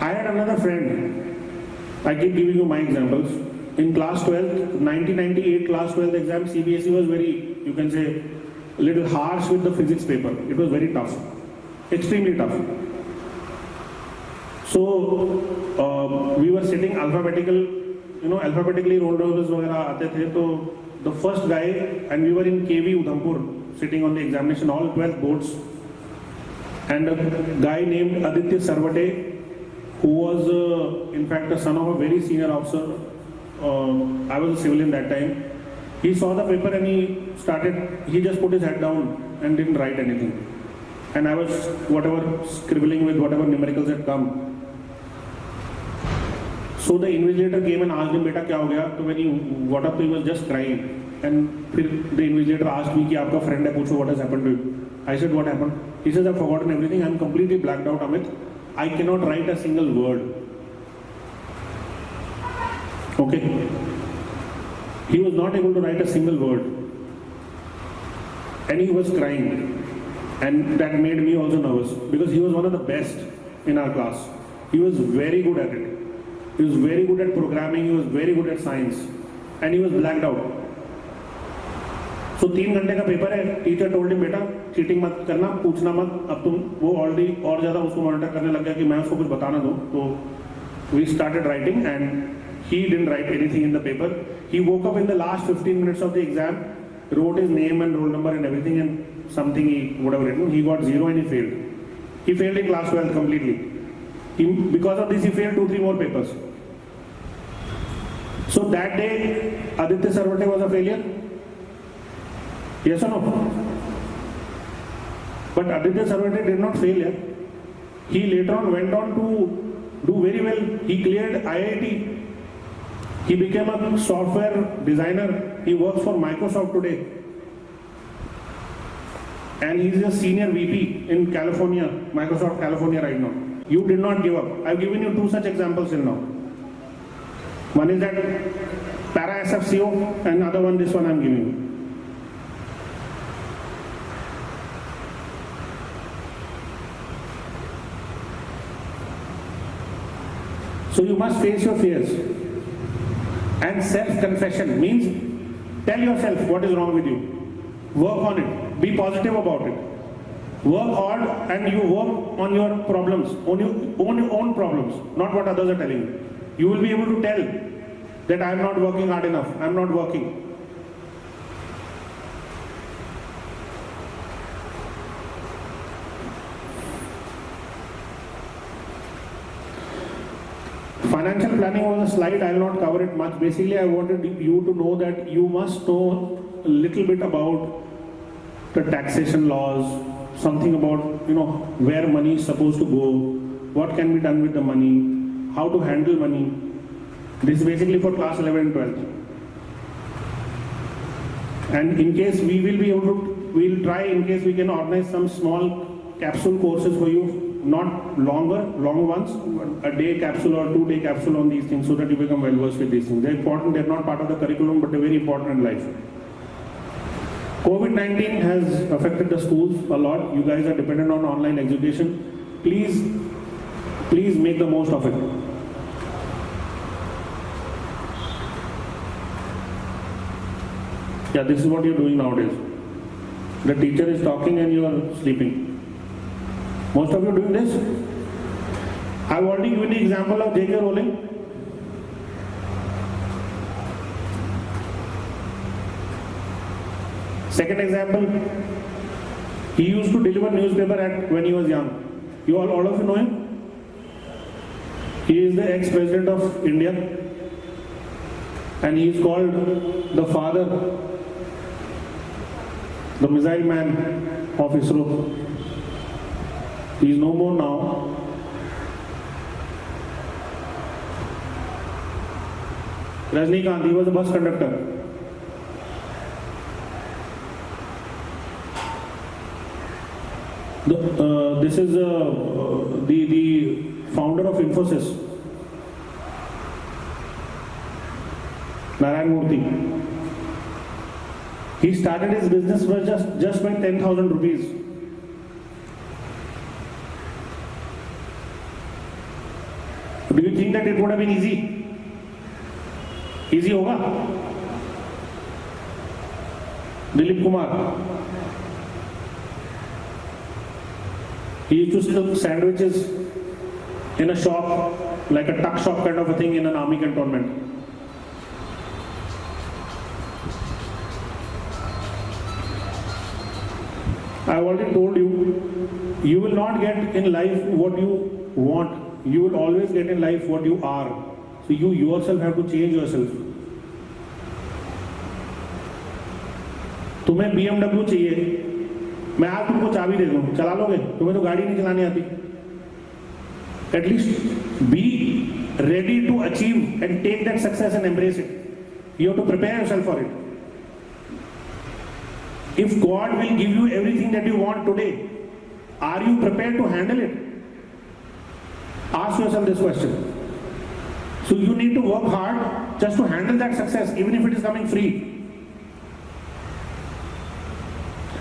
I had another friend. I keep giving you my examples. In class 12, 1998 class 12 exam, CBSE was very, you can say, a little harsh with the physics paper. It was very tough. Extremely tough. So we were sitting alphabetically roll numbers वगैरह आते थे. तो the first guy, and we were in KV Udhampur, sitting on the examination hall, 12 boards, and a guy named Aditya Sarvate, who was in fact the son of a very senior officer. I was a civilian that time. He saw the paper and he just put his head down and didn't write anything. And I was scribbling with whatever numericals had come. So the invigilator came and asked him, "Beta, kya ho gaya?" So when he got up, he was just crying. And the invigilator asked me, "Ki aapka friend hai, pucho what has happened to you?" I said, "What happened?" He says, "I've forgotten everything. I'm completely blacked out, Amit. I cannot write a single word." Okay? He was not able to write a single word. And he was crying. And that made me also nervous because he was one of the best in our class. He was very good at it. He was very good at programming, he was very good at science. And he was blacked out. So 3 घंटे का paper है, teacher told him बेटा cheating मत करना, पूछना मत, अब तुम वो ऑलरेडी और ज़्यादा उसको मॉनिटर करने लग गया कि मैं उसको कुछ बताना दूँ. तो we started writing and he didn't write anything in the paper. He woke up in the last 15 minutes of the exam, wrote his name and roll number and everything and something he would have written. He got 0 and he failed. He failed in class 12 completely. Because of this he failed 2-3 more papers. So that day Aditya Sarvate was a failure? Yes or no? But Aditya Sarvate did not fail. He later on went on to do very well. He cleared IIT. He became a software designer. He works for Microsoft today. And he is a senior VP in California, Microsoft California right now. You did not give up. I've given you 2 such examples till now. One is that Para SFCO and another one, this one I'm giving you. So you must face your fears. And self-confession means tell yourself what is wrong with you. Work on it. Be positive about it. Work hard and you work on your problems, on your own problems, not what others are telling you. You will be able to tell that I am not working hard enough, I am not working. Financial planning was a slide, I will not cover it much. Basically, I wanted you to know that you must know a little bit about the taxation laws, something about, where money is supposed to go, what can be done with the money, how to handle money. This is basically for class 11 and 12. And in case we will be able to, we'll try in case we can organize some small capsule courses for you, not long ones, a day capsule or 2-day capsule on these things so that you become well versed with these things. They're important, they're not part of the curriculum, but they're very important in life. COVID-19 has affected the schools a lot. You guys are dependent on online education. Please make the most of it. Yeah, this is what you're doing nowadays. The teacher is talking and you are sleeping. Most of you are doing this. I've already given the example of J.K. Rowling. Second example, he used to deliver newspaper when he was young. All of you know him? He is the ex-president of India and he is called the father, the missile man of ISRO. He is no more now. Rajnikant, he was a bus conductor. This is the founder of Infosys, Narayan Murthy. He started his business with just by 10,000 rupees. Do you think that it would have been easy? Easy hoga? Dilip Kumar. He used to sell sandwiches in a shop, like a tuck shop kind of a thing in an army cantonment. I already told you, you will not get in life what you want. You will always get in life what you are. So you yourself have to change yourself. तुम्हें BMW चाहिए, मैं आज तुमको चाबी दे दूं, चला लोगे? तुम्हें तो गाड़ी नहीं चलानी आती. At least be ready to achieve and take that success and embrace it. You have to prepare yourself for it. If God will give you everything that you want today, are you prepared to handle it? Ask yourself this question. So you need to work hard just to handle that success, even if it is coming free.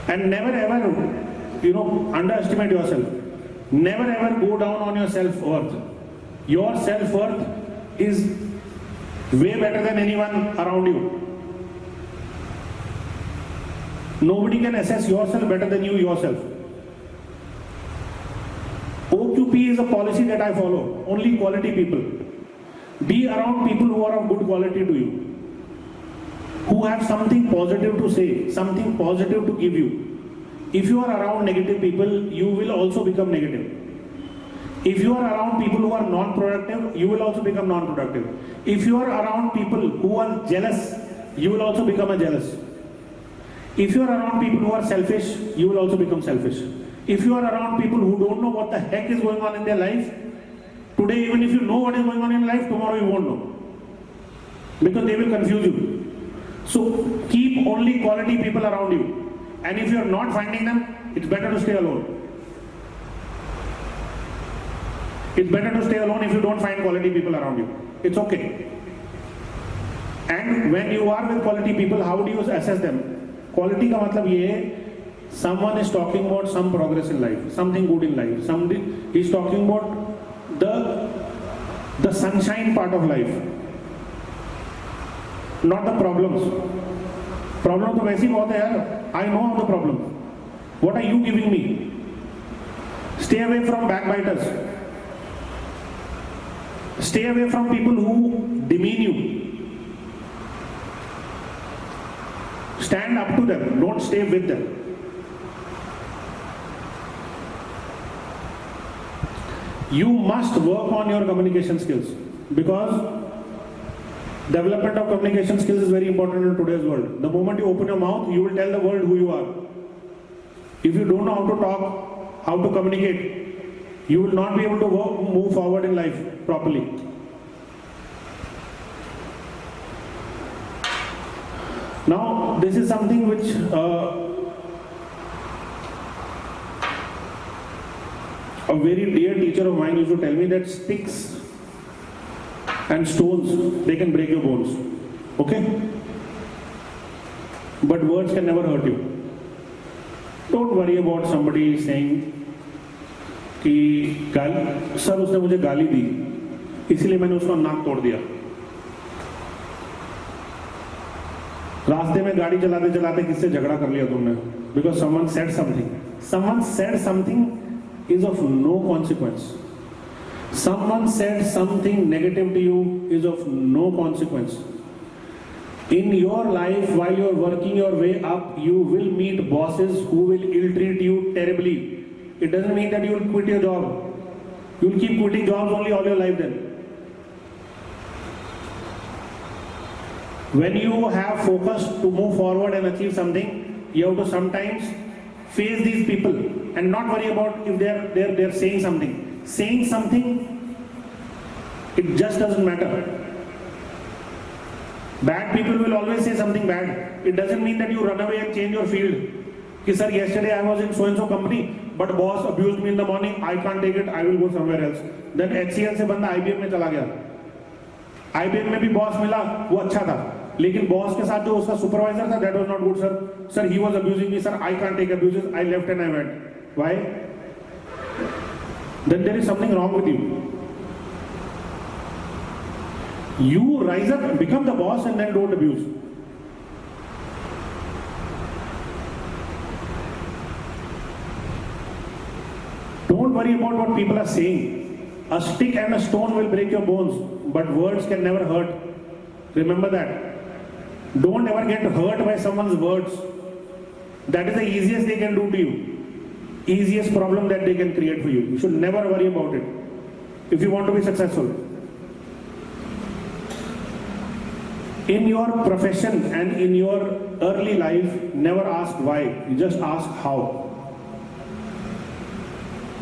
And never ever, underestimate yourself. Never ever go down on your self-worth. Your self-worth is way better than anyone around you. Nobody can assess yourself better than you yourself. OQP is a policy that I follow. Only quality people. Be around people who are of good quality to you, who have something positive to say, something positive to give you. If you are around negative people, you will also become negative. If you are around people who are non-productive, you will also become non-productive. If you are around people who are jealous, you will also become a jealous. If you are around people who are selfish, you will also become selfish. If you are around people who don't know what the heck is going on in their life, today even if you know what is going on in life, tomorrow you won't know. Because they will confuse you. So keep only quality people around you. And if you are not finding them, it's better to stay alone. It's better to stay alone if you don't find quality people around you. It's okay. And when you are with quality people, how do you assess them? Quality का मतलब ये है, someone is talking about some progress in life, something good in life. Somebody is talking about the sunshine part of life, not the problems. Problem तो वैसी बहुत है यार. I know of the problem. What are you giving me? Stay away from backbiters. Stay away from people who demean you. Stand up to them. Don't stay with them. You must work on your communication skills, because development of communication skills is very important in today's world. The moment you open your mouth, you will tell the world who you are. If you don't know how to talk, how to communicate, you will not be able to move forward in life properly. Now, this is something which a very dear teacher of mine used to tell me, that sticks and stones, they can break your bones. Okay? But words can never hurt you. Don't worry about somebody saying कि sir उसने मुझे गाली दी, इसलिए मैंने उसका नाक तोड़ दिया. रास्ते में गाड़ी चलाते चलाते किससे झगड़ा कर लिया तुमने? Because someone said something. Someone said something is of no consequence. Someone said something negative to you is of no consequence. In your life, while you are working your way up, you will meet bosses who will ill-treat you terribly. It doesn't mean that you will quit your job. You will keep quitting jobs only all your life then. When you have focus to move forward and achieve something, you have to sometimes face these people and not worry about if they're saying something. Saying something, it just doesn't matter. Bad people will always say something bad. It doesn't mean that you run away and change your field. Ki, sir, yesterday I was in so-and-so company, but boss abused me in the morning, I can't take it, I will go somewhere else. Then HCL से बंदा IBM में चला गया. IBM में भी boss मिला, वो अच्छा था. लेकिन boss के साथ जो उसका supervisor था, that was not good, sir. Sir, he was abusing me, sir, I can't take abuses, I left and I went. Why? Then there is something wrong with you. You rise up, become the boss, and then don't abuse. Don't worry about what people are saying. A stick and a stone will break your bones, but words can never hurt. Remember that. Don't ever get hurt by someone's words. That is the easiest they can do to you. Easiest problem that they can create for you. You should never worry about it if you want to be successful. In your profession and in your early life, never ask why, you just ask how.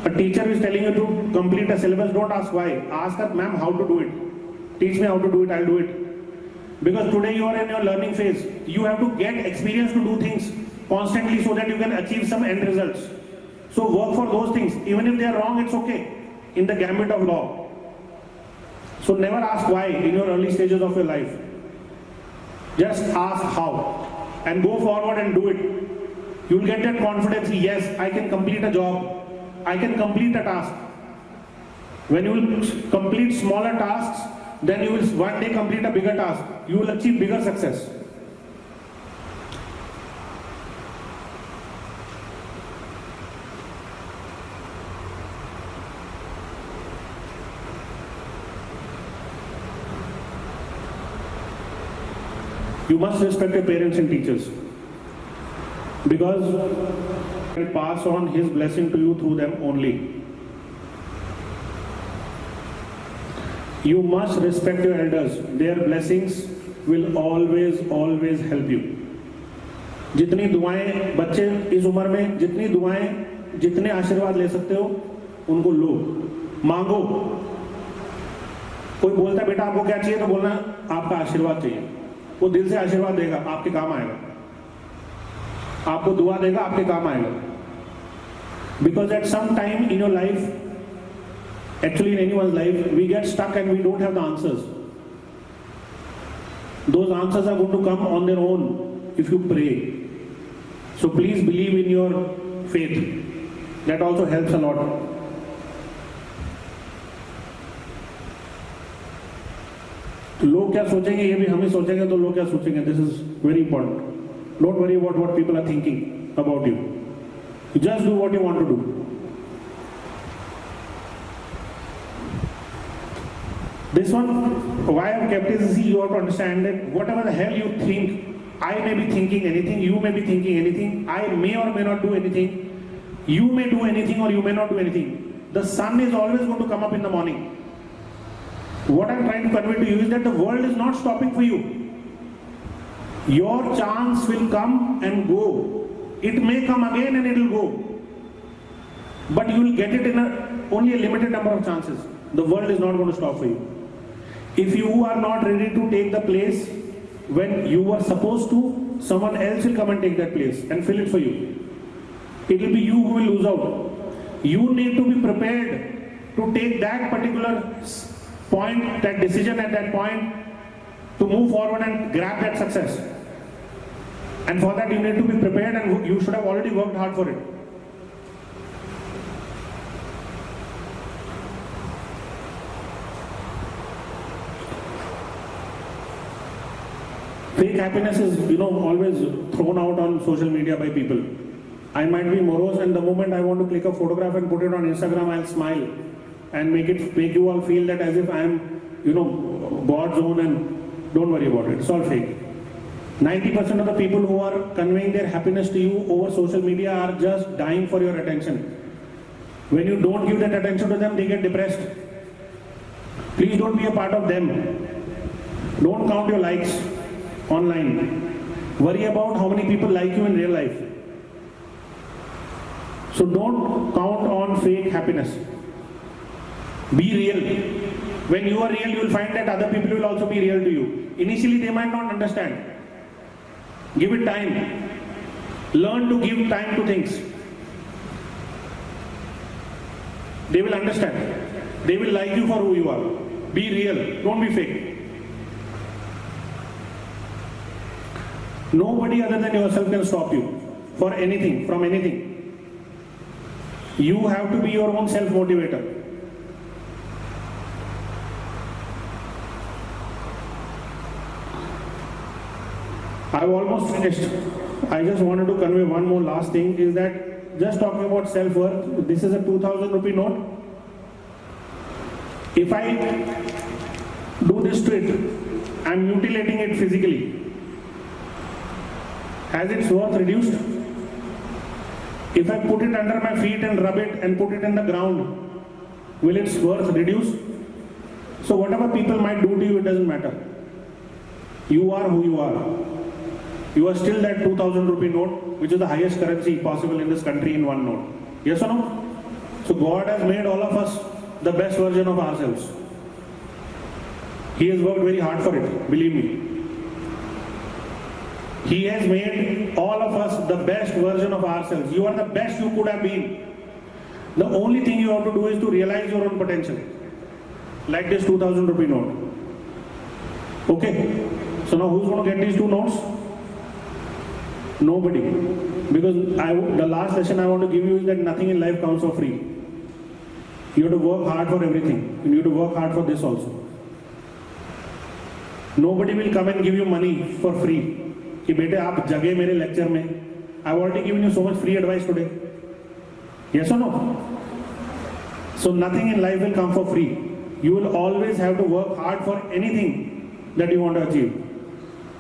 A teacher is telling you to complete a syllabus, don't ask why. Ask her, ma'am, how to do it. Teach me how to do it, I'll do it. Because today you are in your learning phase. You have to get experience to do things constantly so that you can achieve some end results. So work for those things. Even if they are wrong, it's okay. In the gambit of law. So never ask why in your early stages of your life. Just ask how and go forward and do it. You will get that confidence, yes, I can complete a job, I can complete a task. When you will complete smaller tasks, then you will one day complete a bigger task. You will achieve bigger success. You must respect your parents and teachers, because will pass on His blessing to you through them only. You must respect your elders. Their blessings will always help you. जितनी दुआएं बच्चे इस उम्र में जितने आशीर्वाद ले सकते हो उनको लो, मांगो. कोई बोलता है बेटा आपको क्या चाहिए, तो बोलना आपका आशीर्वाद चाहिए. वो दिल से आशीर्वाद देगा, आपके काम आएगा. आपको दुआ देगा, आपके काम आएगा. Because at some time in your life, actually in anyone's life, we get stuck and we don't have the answers. Those answers are going to come on their own if you pray. So please believe in your faith. That also helps a lot. लोग क्या सोचेंगे ये भी हम ही सोचेंगे, तो लोग क्या सोचेंगे, this is very important. Don't worry about what people are thinking about you. Just do what you want to do. This one, why I have kept is, see, you have to understand that whatever the hell you think, I may be thinking anything, you may be thinking anything, I may or may not do anything, you may do anything or you may not do anything. The sun is always going to come up in the morning. What I am trying to convey to you is that the world is not stopping for you. Your chance will come and go. It may come again and it will go. But you will get it in only a limited number of chances. The world is not going to stop for you. If you are not ready to take the place when you were supposed to, someone else will come and take that place and fill it for you. It will be you who will lose out. You need to be prepared to take that particular point, that decision at that point, to move forward and grab that success. And for that you need to be prepared, and you should have already worked hard for it. Fake happiness is, always thrown out on social media by people. I might be morose, and the moment I want to click a photograph and put it on Instagram, I'll smile and make you all feel that as if I am, God's own, and don't worry about it. It's all fake. 90% of the people who are conveying their happiness to you over social media are just dying for your attention. When you don't give that attention to them, they get depressed. Please don't be a part of them. Don't count your likes online. Worry about how many people like you in real life. So don't count on fake happiness. Be real. When you are real, you will find that other people will also be real to you. Initially, they might not understand. Give it time. Learn to give time to things. They will understand. They will like you for who you are. Be real. Don't be fake. Nobody other than yourself can stop you for anything, from anything. You have to be your own self-motivator. I've almost finished. I just wanted to convey one more last thing, is that just talking about self-worth, this is a 2,000 rupee note. If I do this to it, I'm mutilating it physically. Has its worth reduced? If I put it under my feet and rub it and put it in the ground, will its worth reduce? So whatever people might do to you, it doesn't matter. You are who you are. You are still that 2,000 rupee note, which is the highest currency possible in this country, in one note. Yes or no? So God has made all of us the best version of ourselves. He has worked very hard for it, believe me. He has made all of us the best version of ourselves. You are the best you could have been. The only thing you have to do is to realize your own potential. like this 2000 rupee note. Okay, so now who's going to get these two notes? Nobody. Because the last lesson I want to give you is that nothing in life comes for free. You have to work hard for everything. You need to work hard for this also. Nobody will come and give you money for free. कि बेटे आप जगह मेरे lecture में. I've already given you so much free advice today. Yes or no? So nothing in life will come for free. You will always have to work hard for anything that you want to achieve.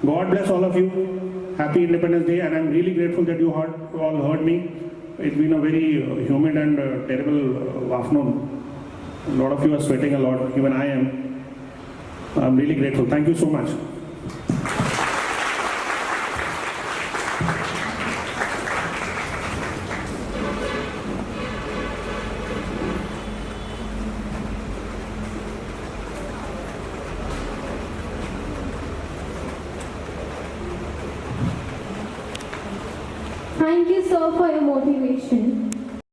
God bless all of you. Happy Independence Day, and I'm really grateful that you all heard me. It's been a very humid and terrible afternoon. A lot of you are sweating a lot, even I am. I'm really grateful. Thank you so much. Thank you, sir, for your motivation.